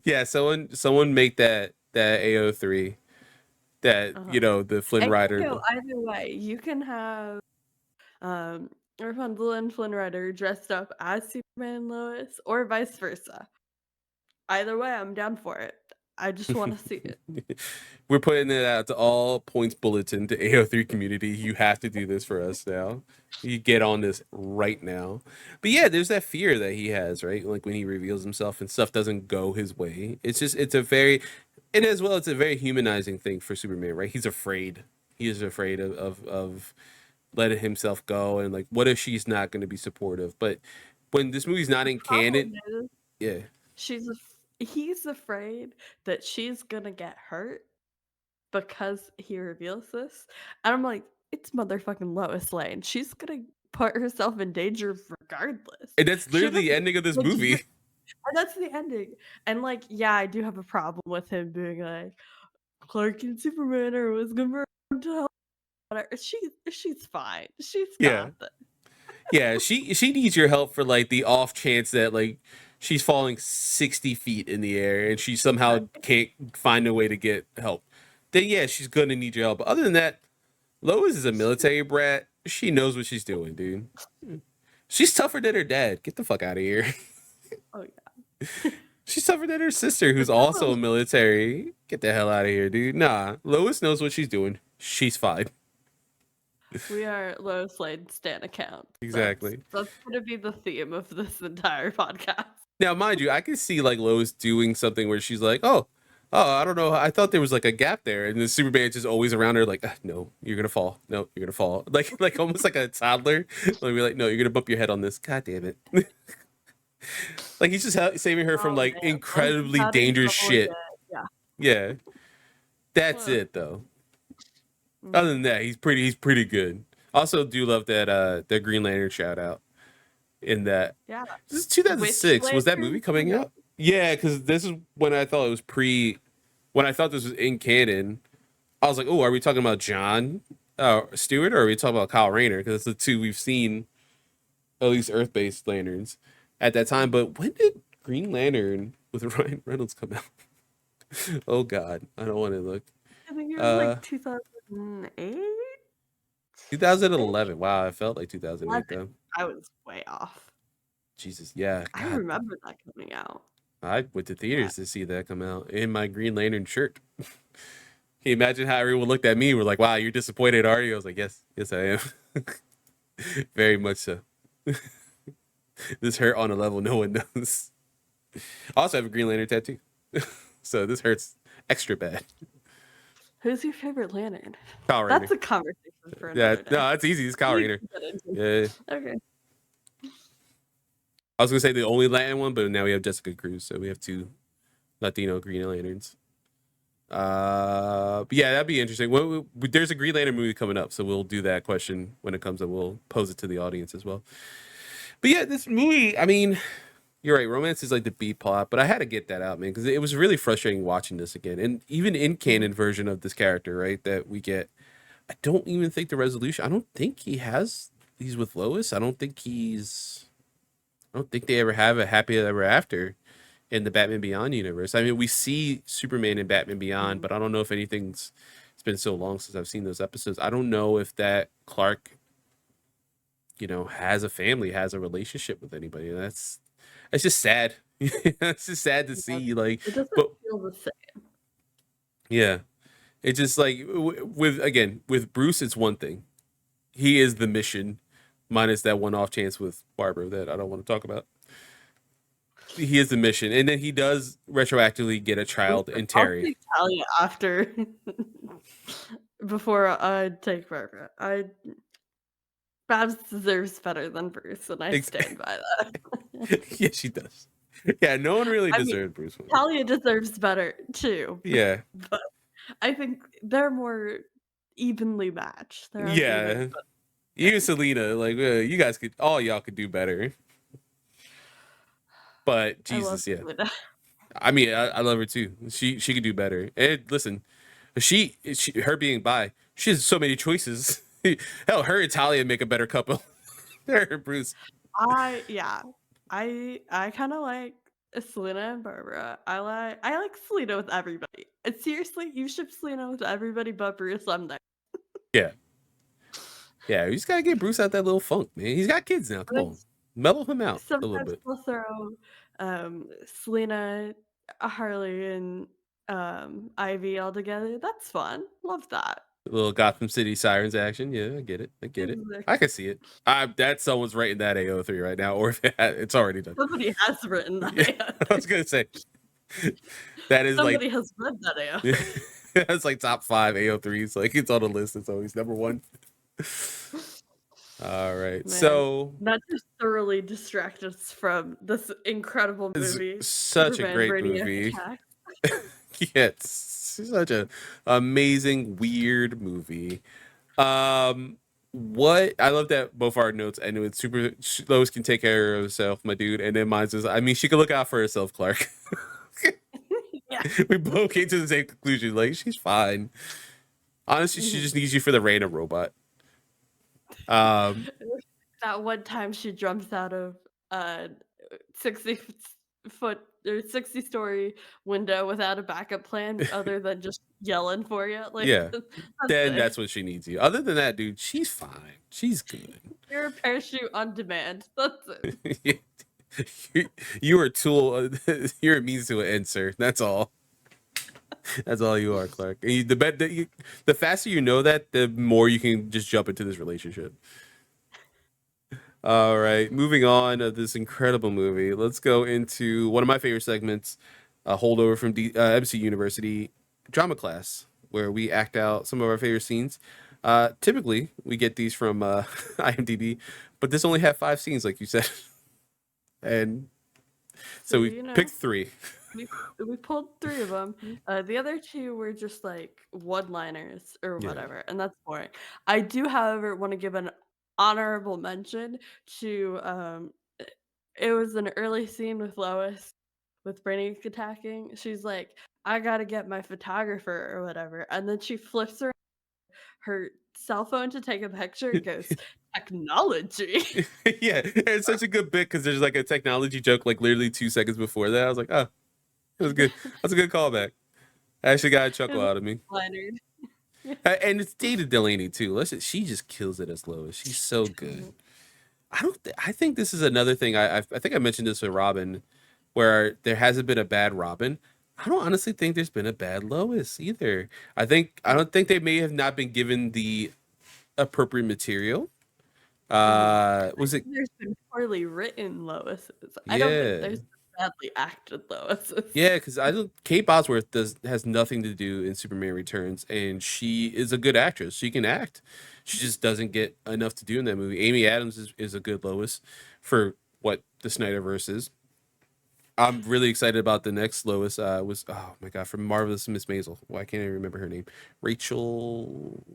Yeah, someone make that AO3, that Uh huh. the Flynn It can Rider. go either way. You can have um Rapunzel and Flynn Rider dressed up as Superman and Lois, or vice versa. Either way, I'm down for it. I just wanna see it. We're putting it out to all points bulletin to AO3 community. You have to do this for us now. You get on this right now. But yeah, there's that fear that he has, right? Like when he reveals himself and stuff doesn't go his way. It's a very, and as well, it's a very humanizing thing for Superman, right? He's afraid. He is afraid of letting himself go, and like, what if she's not going to be supportive? But when this movie's not in canon, Problem is, yeah, he's afraid that she's gonna get hurt because he reveals this, and I'm like, "It's motherfucking Lois Lane. She's gonna put herself in danger regardless." and that's She literally doesn't the ending of this movie. legit and that's the ending. And, like, yeah, I do have a problem with him being like, "Clark and Superman are always gonna burn to hell." Whatever. She's fine. She's Yeah, got this. yeah, she needs your help for like the off chance that like she's falling 60 feet in the air and she somehow can't find a way to get help. Then yeah, she's gonna need your help. But other than that, Lois is a military brat. She knows what she's doing, dude. She's tougher than her dad. Get the fuck out of here. Oh, yeah. She's tougher than her sister, But who's also a military. Get the hell out of here, dude. Nah, Lois knows what she's doing. She's fine. we are Lois Lane stan account. Exactly. That's gonna be the theme of this entire podcast. Now, mind you, I can see like Lois doing something where she's like, "Oh, I don't know. I thought there was like a gap there," and the Superman just always around her, like, "No, you're gonna fall. No, you're gonna fall." Like almost like a toddler. Like, be like, "No, you're gonna bump your head on this. God damn it!" Like he's just saving her from Oh, like man. Lois is incredibly having dangerous trouble again. shit. Yeah. Yeah, that's Well, it though. Other than that, he's pretty good. Also, do love that that Green Lantern shout out in that. yeah. This is Which 2006. Was that movie lantern? coming out? Yeah, because this is when I thought it was when I thought this was in canon. I was like, oh, are we talking about John Stewart, or are we talking about Kyle Rayner? Because it's the two we've seen, at least Earth-based lanterns at that time. But when did Green Lantern with Ryan Reynolds come out? Oh God, I don't want to look. I think it was Uh, like 2008? 2011. Wow, I felt like 2008 though. I was way off. Jesus, yeah, I God. remember that coming out. I went to Yeah. theaters to see that come out in my Green Lantern shirt. Can you imagine how everyone looked at me? We're like, "Wow, you're disappointed, are you?" I was like, "Yes, yes, I am." Very much so. This hurt on a level no one knows. I also have a Green Lantern tattoo, so this hurts extra bad. Who's your favorite lantern? Kyle Rayner. That's a conversation for Yeah, another day. no, that's easy. It's Kyle We Rayner. can get into Yeah, Okay. I was gonna say the only Latin one, but now we have Jessica Cruz, so we have two Latino Green Lanterns. But yeah, that'd be interesting. There's a Green Lantern movie coming up, so we'll do that question when it comes up. We'll pose it to the audience as well. But yeah, this movie, I mean, you're right. Romance is like the B plot, but I had to get that out, man, because it was really frustrating watching this again. And even in canon version of this character, right, that we get, I don't even think the resolution. I don't think he's with Lois. I don't think they ever have a happy ever after in the Batman Beyond universe. I mean, we see Superman in Batman Beyond, but I don't know if anything's. It's been so long since I've seen those episodes. I don't know if that Clark, has a family, has a relationship with anybody. That's just sad. It's just sad to see. Like, It doesn't but feel the same. yeah, it's just like with Bruce, it's one thing. He is the mission, minus that one off chance with Barbara that I don't want to talk about. He is the mission, and then he does retroactively get a child in Terry. I'll take Talia after before I take Barbara. Babs deserves better than Bruce, and I stand by that. Yeah, she does. Yeah, no one really I mean, deserved Bruce Wayne. Talia deserves better too. Yeah, But I think they're more evenly matched. They're yeah. You and Selena, like you guys all y'all could do better. But Jesus, yeah. Selena. I mean, I love her too. She could do better. And listen, her being bi, she has so many choices. Hell, her and Talia make a better couple. Her and Bruce. I kind of like Selena and Barbara. I like Selena with everybody. And seriously, you ship Selena with everybody but Bruce someday. Yeah. Yeah, you just gotta get Bruce out that little funk, man. He's got kids now. Come on. Mellow him out a little Sometimes bit. we'll throw Selena Harley and Ivy all together. That's fun. Love that. A little Gotham City Sirens action. Yeah, I get it. I get it. Exactly. I can see it. That someone's writing that AO3 right now, or if it's already done. Somebody has written that Yeah, I was AO3. gonna say that is like Somebody has read that yeah, AO3. that's like top 5 AO3s. Like it's on the list. It's always number one. All right, Man, so that just thoroughly distracted us from this incredible it's movie, such a Superman great Brainiac movie. Attack. Yeah, it's such a amazing, weird movie. What I love that both our notes end with super Lois can take care of herself, my dude, and then mine says, I mean, she can look out for herself, Clark. Yeah. We both came to the same conclusion. Like, she's fine. Honestly, she Mhm. just needs you for the random robot. Um, That one time she jumps out of a 60 foot or 60-story window without a backup plan other than just yelling for you, like, yeah. that's Then it. that's what she needs you. Other than that, dude, she's fine. She's good. You're a parachute on demand. That's it. you, you're a tool. You're a means to an end, sir. That's all. That's all you are, Clark. And the faster you know that, the more you can just jump into this relationship. All right, moving on of this incredible movie. Let's go into one of my favorite segments, a holdover from MC University drama class, where we act out some of our favorite scenes. Typically, we get these from IMDb, but this only had 5 scenes, like you said, and So, so we picked 3. we we pulled 3 of them. The other 2 were just, like, one-liners or Yeah. whatever, and that's boring. I do, however, wanna give an honorable mention to, it was an early scene with Lois, with Brainiac attacking. She's like, "I gotta get my photographer," or whatever, and then she flips her cell phone to take a picture and goes, "Technology." Yeah, it's such a good bit because there's like a technology joke like literally 2 seconds before that. I was like, oh, it was good. That's a good callback. I actually got a It chuckle was out of me. Leonard. And it's Dana Delaney too. She just kills it as Lois. She's so good. I think this is another thing. I think I mentioned this with Robin, where there hasn't been a bad Robin. I don't honestly think there's been a bad Lois either. I don't think they may have not been given the appropriate material. Mhm. I Was think it? there's been poorly written Loises. I don't think Yeah. there's been badly acted Loises. Yeah, because I don't. Kate Bosworth has nothing to do in Superman Returns, and she is a good actress. She can act. She just doesn't get enough to do in that movie. Amy Adams is a good Lois for what the Snyderverse is. I'm really excited about the next Lois. Was oh my god, from Marvelous Miss Maisel. Why can't I remember her name? Rachel.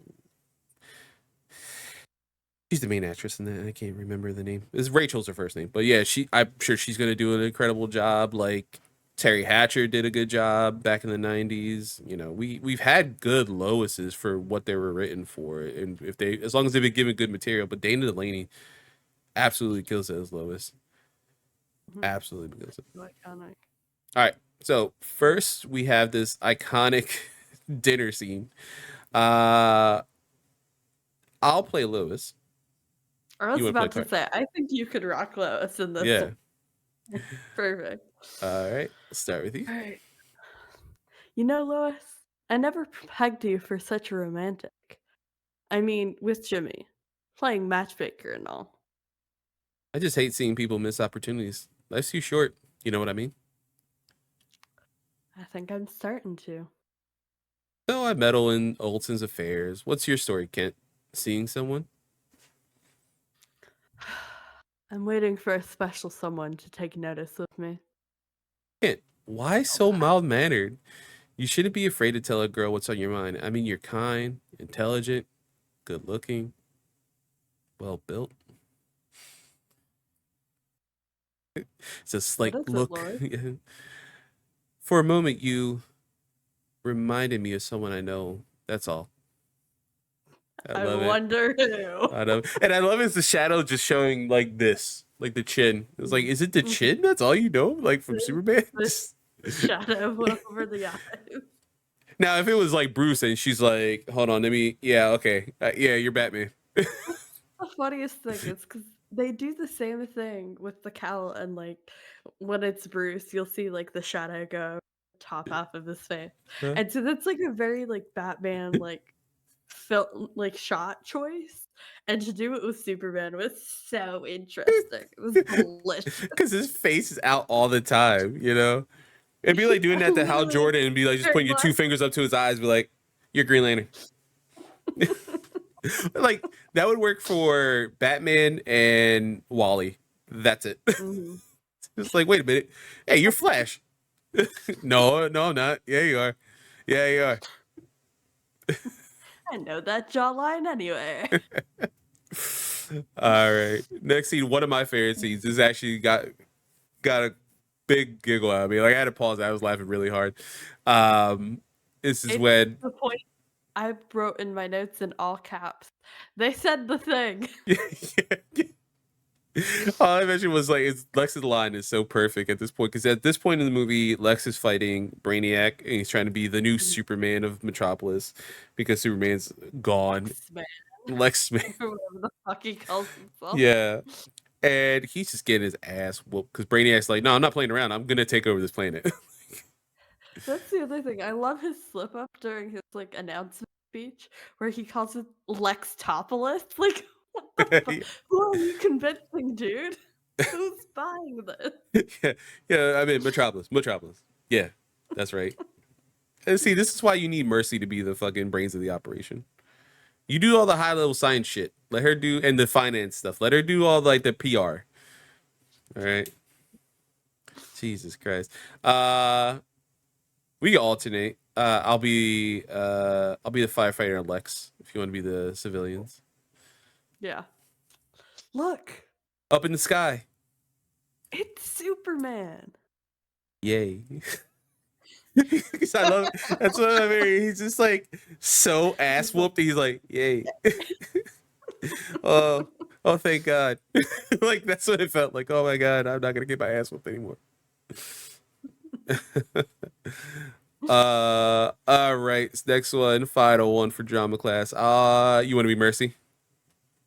She's the main actress in that. I can't remember the name. It's Rachel's her first name, but yeah, I'm sure she's gonna do an incredible job. Like Terry Hatcher did a good job back in the '90s. You know, we've had good Loises for what they were written for, and if they as long as they've been given good material. But Dana Delaney absolutely kills it as Lois. Mhm. Absolutely kills it. Iconic. All right, so first we have this iconic dinner scene. Uh, I'll play Lois. I You was want to play about to Clark? say, I think you could rock Lois in this Yeah. one. Perfect. All right. Let's start with you. Alright. You know, Lois, I never pegged you for such a romantic. I mean, with Jimmy, playing matchmaker and all. I just hate seeing people miss opportunities. Life's too short. You know what I mean? I think I'm starting to. So I meddle in Olson's affairs. What's your story, Kent? Seeing someone? I'm waiting for a special someone to take notice of me. Kent, why so mild mannered? You shouldn't be afraid to tell a girl what's on your mind. I mean, you're kind, intelligent, good looking, well built. It's a What slight is it, look. Lois? For a moment, you reminded me of someone I know. That's all. I I love it. wonder who. I know. And I love is the shadow just showing like this, like the chin. It's like, is it the Mhm. chin? That's all you know, like from Superman. The shadow over the eyes. Now, if it was like Bruce and she's like, hold on, let me, yeah, okay, yeah, you're Batman. The funniest thing is because they do the same thing with the cowl, and like when it's Bruce, you'll see like the shadow go. top off of his face. Huh? And so that's like a very like Batman like film like shot choice. And to do it with Superman was so interesting. It was delicious. Because his face is out all the time, you know? It'd be like doing that to Hal Literally Jordan and be like just very putting your two much. fingers up to his eyes, be like, "You're Green Lantern." Like that would work for Batman and Wally. That's it. Mhm. It's like, wait a minute. Hey, you're Flash. No, no, I'm not. Yeah, you are. Yeah, you are. I know that jawline anyway. All right. Next scene, one of my favorite scenes. This actually got a big giggle out of me. Like I had to pause. I was laughing really hard. This is It's when the point I wrote in my notes in all caps. They said the thing. yeah, yeah. All I mentioned was like Lex's line is so perfect at this point because at this point in the movie, Lex is fighting Brainiac and he's trying to be the new Superman of Metropolis because Superman's gone. X-Men, Lex, or whatever the fuck he calls himself. yeah, and he's just getting his ass whooped because Brainiac's like, no, I'm not playing around. I'm gonna take over this planet. That's the other thing. I love his slip up during his like announcement speech where he calls it Lex Topolis. Like, what the fuck? Who are you convincing, dude? Who's buying this? Yeah, yeah. I mean, Metropolis. Yeah, that's right. And see, this is why you need Mercy to be the fucking brains of the operation. You do all the high level science shit. Let her do and the finance stuff. Let her do all like the PR. All right. Jesus Christ. We can alternate. I'll be the firefighter and Lex if you want to be the civilians. Yeah. Look, Up in the sky. it's Superman. Yay. Because I love that's what I mean. He's just like so ass whooped. He's like, yay. Oh, oh thank God. Like that's what it felt like. Oh my God, I'm not gonna get my ass whooped anymore. All right. Next one, final one for drama class. You want to be Mercy?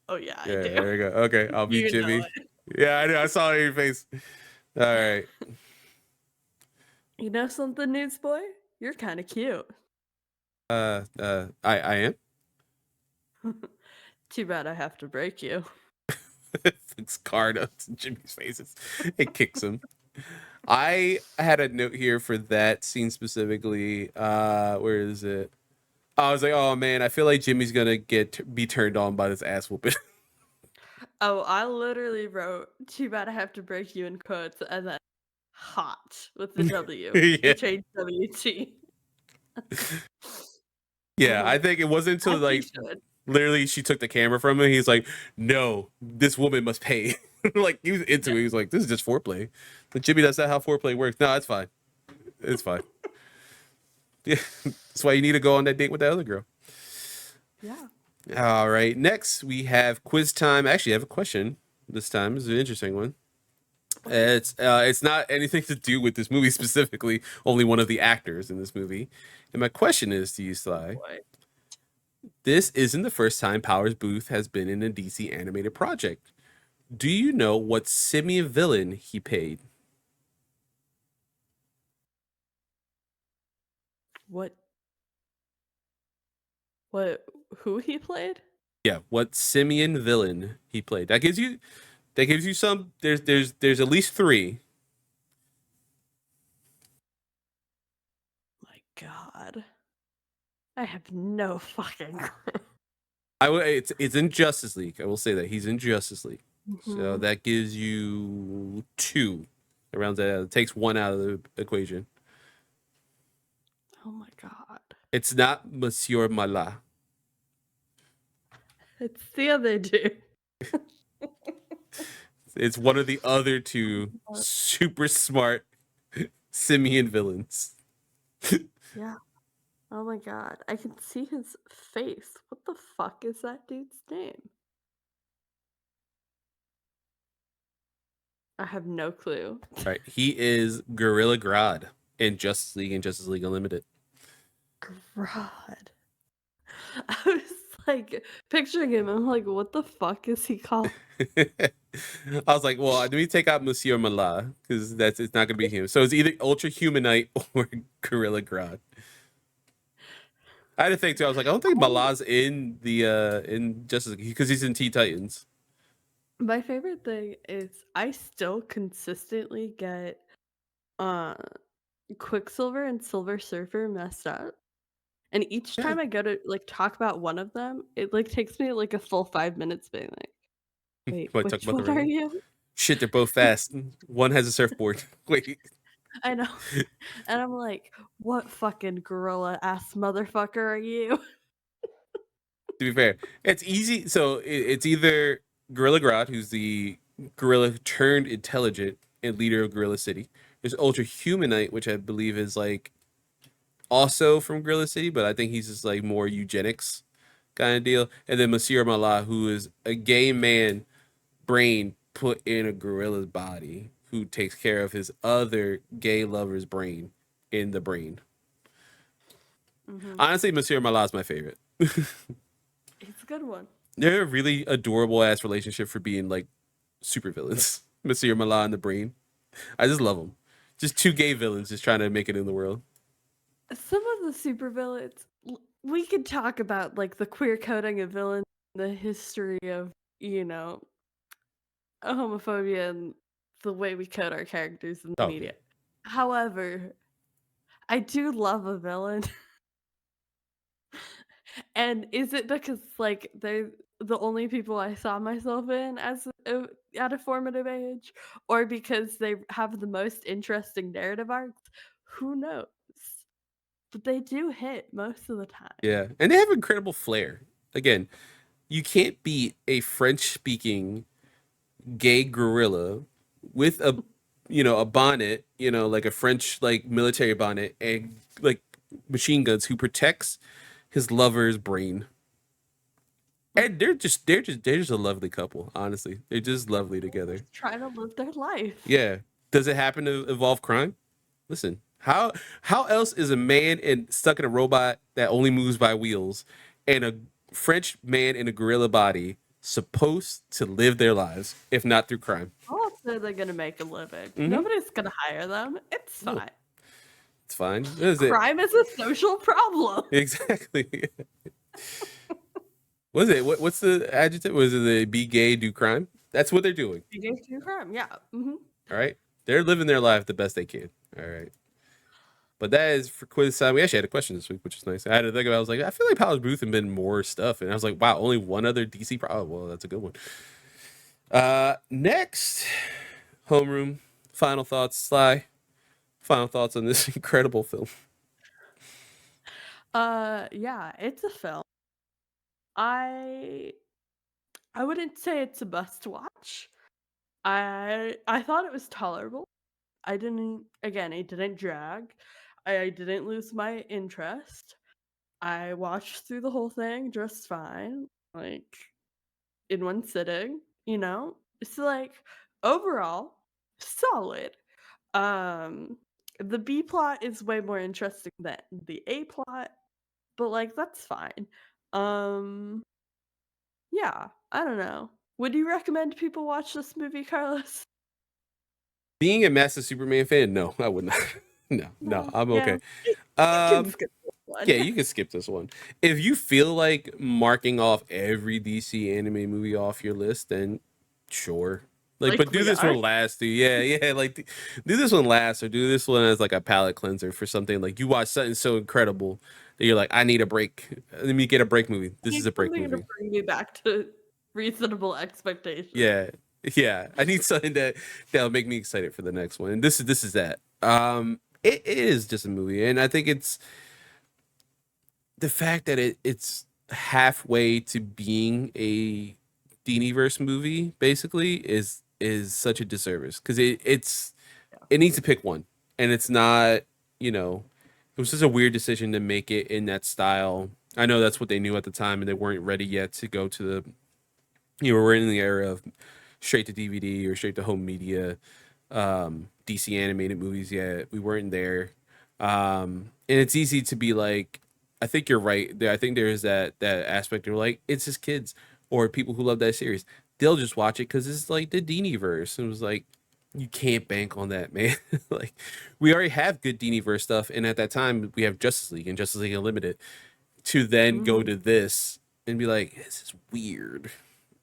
Oh yeah, I Yeah, do. there you go. Okay, I'll be You know Jimmy. it. Yeah, I know. I saw it in your face. All right. You know something, newsboy? You're kind of cute. I am. Too bad I have to break you. It's card up to Jimmy's faces. It kicks him. I had a note here for that scene specifically. Where is it? I was like, oh man, I feel like Jimmy's gonna be turned on by this ass whooping. Oh, I literally wrote, too bad I have to break you in quotes, and then hot with the W, Yeah, which HWT. yeah. I think it wasn't until As he like should. literally she took the camera from him. He's like, no, this woman must pay. Like he was into it. He was like, this is just foreplay. But Jimmy, that's not how foreplay works. No, it's fine. It's fine. Yeah, that's why you need to go on that date with that other girl. Yeah. All right. Next, we have quiz time. Actually, I have a question this time. It's an interesting one. It's not anything to do with this movie specifically. Only one of the actors in this movie. And my question is to you, Sly. Boy. This isn't the first time Powers Booth has been in a DC animated project. Do you know what simian villain he paid? What? What? Who he played? Yeah, what simian villain he played. That gives you some. There's at least three. My God. I have no fucking clue. It's in Justice League. I will say that he's in Justice League. So Mhm. that gives you two. It rounds that out. It takes one out of the equation. Oh my God. It's not Monsieur Mala. It's the other dude. It's one of the other two super smart simian villains. Yeah. Oh my God. I can see his face. What the fuck is that dude's name? I have no clue. Right. He is Gorilla Grodd in Justice League and Justice League Unlimited. God. I was like picturing him. I'm like, what the fuck is he called? I was like, well, let me take out Monsieur Mala because it's not gonna be him. So it's either Ultra Humanite or Gorilla Grodd. I had to think too. I was like, I don't think Mala's in the in Justice because he's in Teen Titans. My favorite thing is I still consistently get uh Quicksilver and Silver Surfer messed up. And each Yeah, time I go to like talk about one of them, it like takes me like a full 5 minutes being like, wait, want to talk which about the one are right? you? Shit, they're both fast. One has a surfboard. Wait, I know. And I'm like, what fucking gorilla ass motherfucker are you? to be fair, it's easy. So it's either Gorilla Grodd, who's the gorilla turned intelligent and leader of Gorilla City. There's Ultra Humanite, which I believe is like also from Gorilla City, but I think he's just like more eugenics kind of deal. And then Monsieur Mallah, who is a gay man brain put in a gorilla's body, who takes care of his other gay lover's brain in the brain. Mhm. Honestly, Monsieur Mallah is my favorite. It's a good one. They're a really adorable ass relationship for being like super villains. Monsieur Mallah and the brain. I just love them. Just two gay villains just trying to make it in the world. Some of the supervillains, we could talk about like the queer coding of villains, the history of, you know, homophobia and the way we code our characters in the Oh yeah. media. However, I do love a villain. And is it because like they're the only people I saw myself in at a formative age, or because they have the most interesting narrative arcs? Who knows? But they do hit most of the time. Yeah. And they have incredible flair. Again, you can't beat a French speaking gay gorilla with a a bonnet, like a French like military bonnet and like machine guns who protects his lover's brain. Mhm. And they're just a lovely couple, honestly. They're just lovely together. Just trying to live their life. Yeah. Does it happen to involve crime? Listen, how else is a man stuck in a robot that only moves by wheels and a French man in a gorilla body supposed to live their lives if not through crime? Also, they're gonna make a living. Mm-hmm. Nobody's gonna hire them. It's No, fine. it's fine. What is it? Crime is a social problem. Exactly. Was it? What's the adjective? Was it the be gay, do crime? That's what they're doing. You gave to crime, yeah. All right. They're living their life the best they can. All right. But that is for quiz time. We actually had a question this week, which is nice. I had to think about. I was like, I feel like Powers Booth had been more stuff, and I was like, wow, only one other DC. Well, that's a good one. Next, homeroom. Final thoughts, Sly. Final thoughts on this incredible film. Yeah, it's a film. I I wouldn't say it's a must watch. I thought it was tolerable. I didn't again, it didn't drag. I didn't lose my interest. I watched through the whole thing just fine, like in one sitting, you know? It's like overall solid. Um the B plot is way more interesting than the A plot, but like that's fine. Um yeah, I don't know. Would you recommend people watch this movie, Carlos? Being a massive Superman fan, no, I would not. No, no, No. I'm Yeah. okay. You can Um, skip this one. yeah, you can skip this one. If you feel like marking off every DC anime movie off your list, then sure. Like, but Like do we this are. one last, dude. Yeah, yeah. Like, do this one last, or do this one as like a palate cleanser for something. Like, you watch something so incredible that you're like, I need a break. Let me get a break movie. I This is need a break something to movie. bring me back to reasonable expectations. Yeah, yeah. I need something that'll make me excited for the next one. And this is that. It is just a movie, and I think it's the fact that it's halfway to being a Diniverse movie basically is such a disservice because Yeah. it needs to pick one, and it's not, it was just a weird decision to make it in that style. I know that's what they knew at the time, and they weren't ready yet to go to the, we're in the era of straight to DVD or straight to home media, DC animated movies yet. We weren't there. And it's easy to be like, I think you're right. I think there is that aspect of like, it's just kids or people who love that series. they'll just watch it because it's like the Diniverse. And it was like, you can't bank on that, man. Like, we already have good Diniverse stuff, and at that time we have Justice League and Justice League Unlimited. To then go Mhm. to this and be like, this is weird.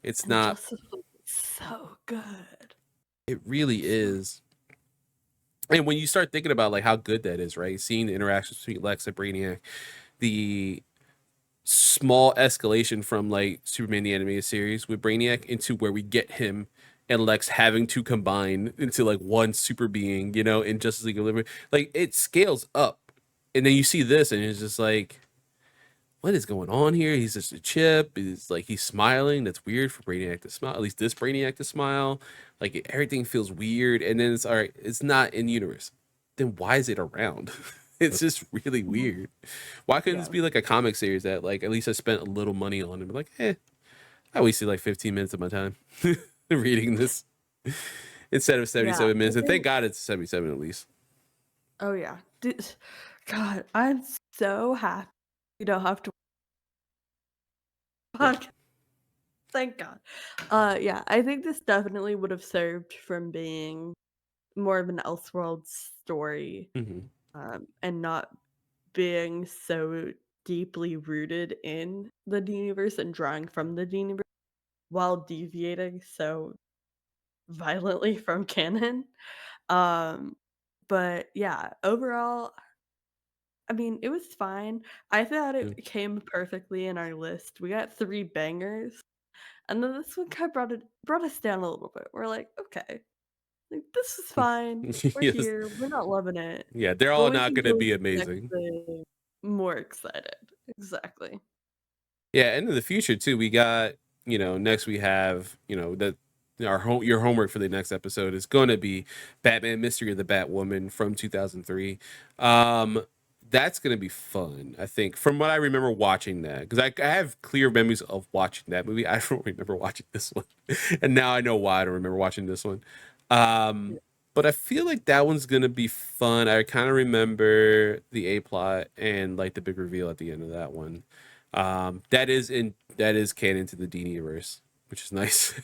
It's And not. Justice League is so good. It really So is. And when you start thinking about like how good that is, right? Seeing the interactions between Lex and Brainiac, the small escalation from like Superman the animated series with Brainiac into where we get him and Lex having to combine into like one super being, in Justice League Unlimited. Like, it scales up. And then you see this and it's just like, what is going on here? He's just a chip. It's like he's smiling. That's weird for Brainiac to smile. At least this Brainiac to smile. Like, everything feels weird. And then it's all right. It's not in universe. Then why is it around? It's just really Mhm. weird. Why couldn't this Yeah. be like a comic series that like at least I spent a little money on and be like, I wasted like 15 minutes of my time reading this instead of Yeah, 77 I minutes. And thank think God it's 77 at least. oh, yeah. God, I'm so happy you don't have to Yeah. podcast. Thank God. Yeah, I think this definitely would have served from being more of an Elseworlds story, Hmm. and not being so deeply rooted in the universe and drawing from the universe while deviating so violently from canon. Um, but yeah, overall, I mean, it was fine. I thought Yeah. it came perfectly in our list. We got 3 bangers, and then this one kind of brought us down a little bit. We're like, "Okay, like, this is fine. We're Yes. here. We're not loving it, Yeah, they're but all we not can going to go to be the next amazing. thing more excited." Exactly. Yeah, and in the future too, we got, next we have, that your homework for the next episode is going to be Batman Mystery of the Batwoman from 2003. Um that's going to be fun, I think, from what I remember watching that, because I have clear memories of watching that movie. I don't remember watching this one. And now I know why I don't remember watching this one. Yeah. Um but I feel like that one's gonna be fun. I kind of remember the A plot and like the big reveal at the end of that one. That is canon to the D universe, which is nice. Mm.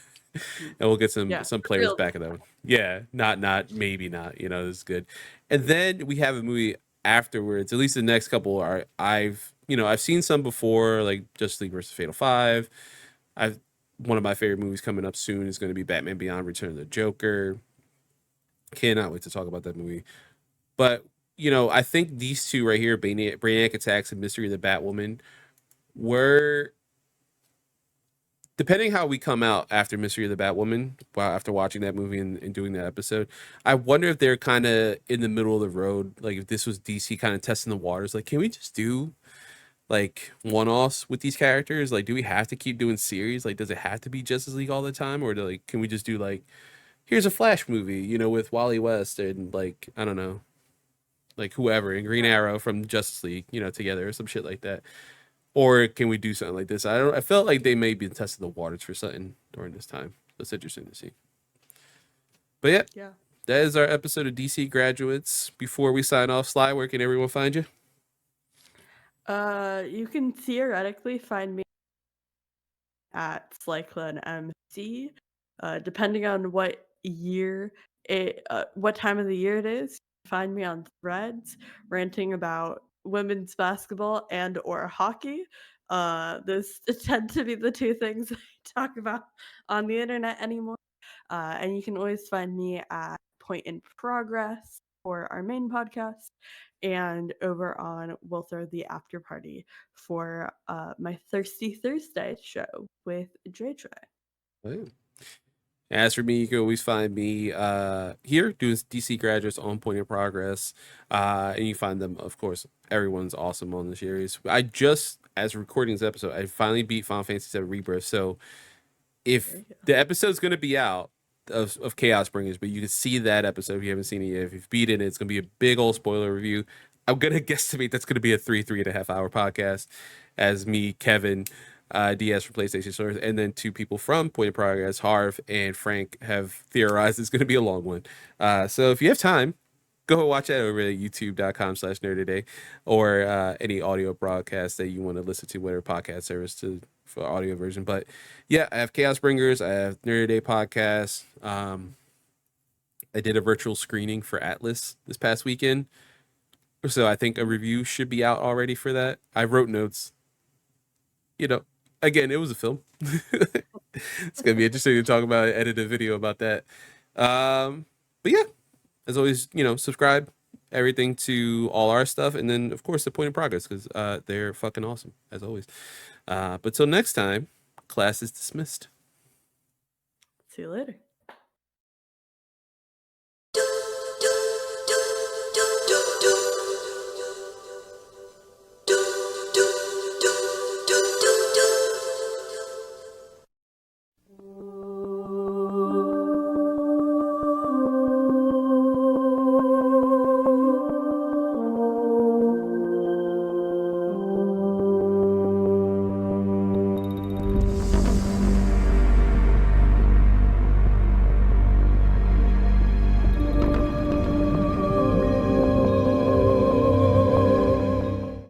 And we'll get some Yeah, some for players real back this in that time. one. Yeah, not maybe not. This is good. And then we have a movie afterwards. At least the next couple are I've seen some before, like Justice League versus Fatal Five. I've One of my favorite movies coming up soon is going to be Batman Beyond: Return of the Joker. Cannot wait to talk about that movie. But I think these two right here, Brainiac Attacks and Mystery of the Batwoman, were, depending how we come out after Mystery of the Batwoman, after watching that movie and doing that episode, I wonder if they're kind of in the middle of the road. Like, if this was DC kind of testing the waters, like, can we just do like one-offs with these characters? Like, do we have to keep doing series? Like, does it have to be Justice League all the time, or can we just do like, here's a Flash movie, with Wally West and like, I don't know, like whoever and Green Arrow from Justice League, together or some shit like that. Or can we do something like this? I felt like they may be testing the waters for something during this time. That's interesting to see. But yeah, Yeah. that is our episode of DC Graduates. Before we sign off, Sly, where can everyone find you? You can theoretically find me at Slyclone MC, depending on what time of the year it is. Find me on Threads ranting about women's basketball and or hockey. Those tend to be the two things I talk about on the internet anymore. And you can always find me at Point in Progress for our main podcast, and over on We'll Throw the After Party for my Thirsty Thursday show with JJ. Oh, yeah. As for me, you can always find me here doing DC Graduates on Point in Progress. And you find them, of course, everyone's awesome on the series. I just, as recording this episode, I finally beat Final Fantasy VII Rebirth. So There if you go. the episode's going to be out of Chaos Bringers, but you can see that episode if you haven't seen it yet. If you've beat it, it's going to be a big old spoiler review. I'm going to guesstimate that's going to be a 3.5 hour podcast, as me, Kevin, DS from PlayStation Stores, and then two people from Point of Progress, Harv and Frank, have theorized it's going to be a long one. So if you have time, go watch that over at youtube.com/nerdaday or any audio broadcast that you want to listen to, whatever podcast service to for audio version. But yeah, I have Chaos Bringers, I have Nerdaday podcast. I did a virtual screening for Atlas this past weekend, so I think a review should be out already for that. I wrote notes. You know, again, it was a film. It's gonna be interesting to talk about, edit a video about that. But yeah, as always, subscribe everything to all our stuff, and then of course the Point of Progress, because they're fucking awesome as always. But till next time, class is dismissed. See you later.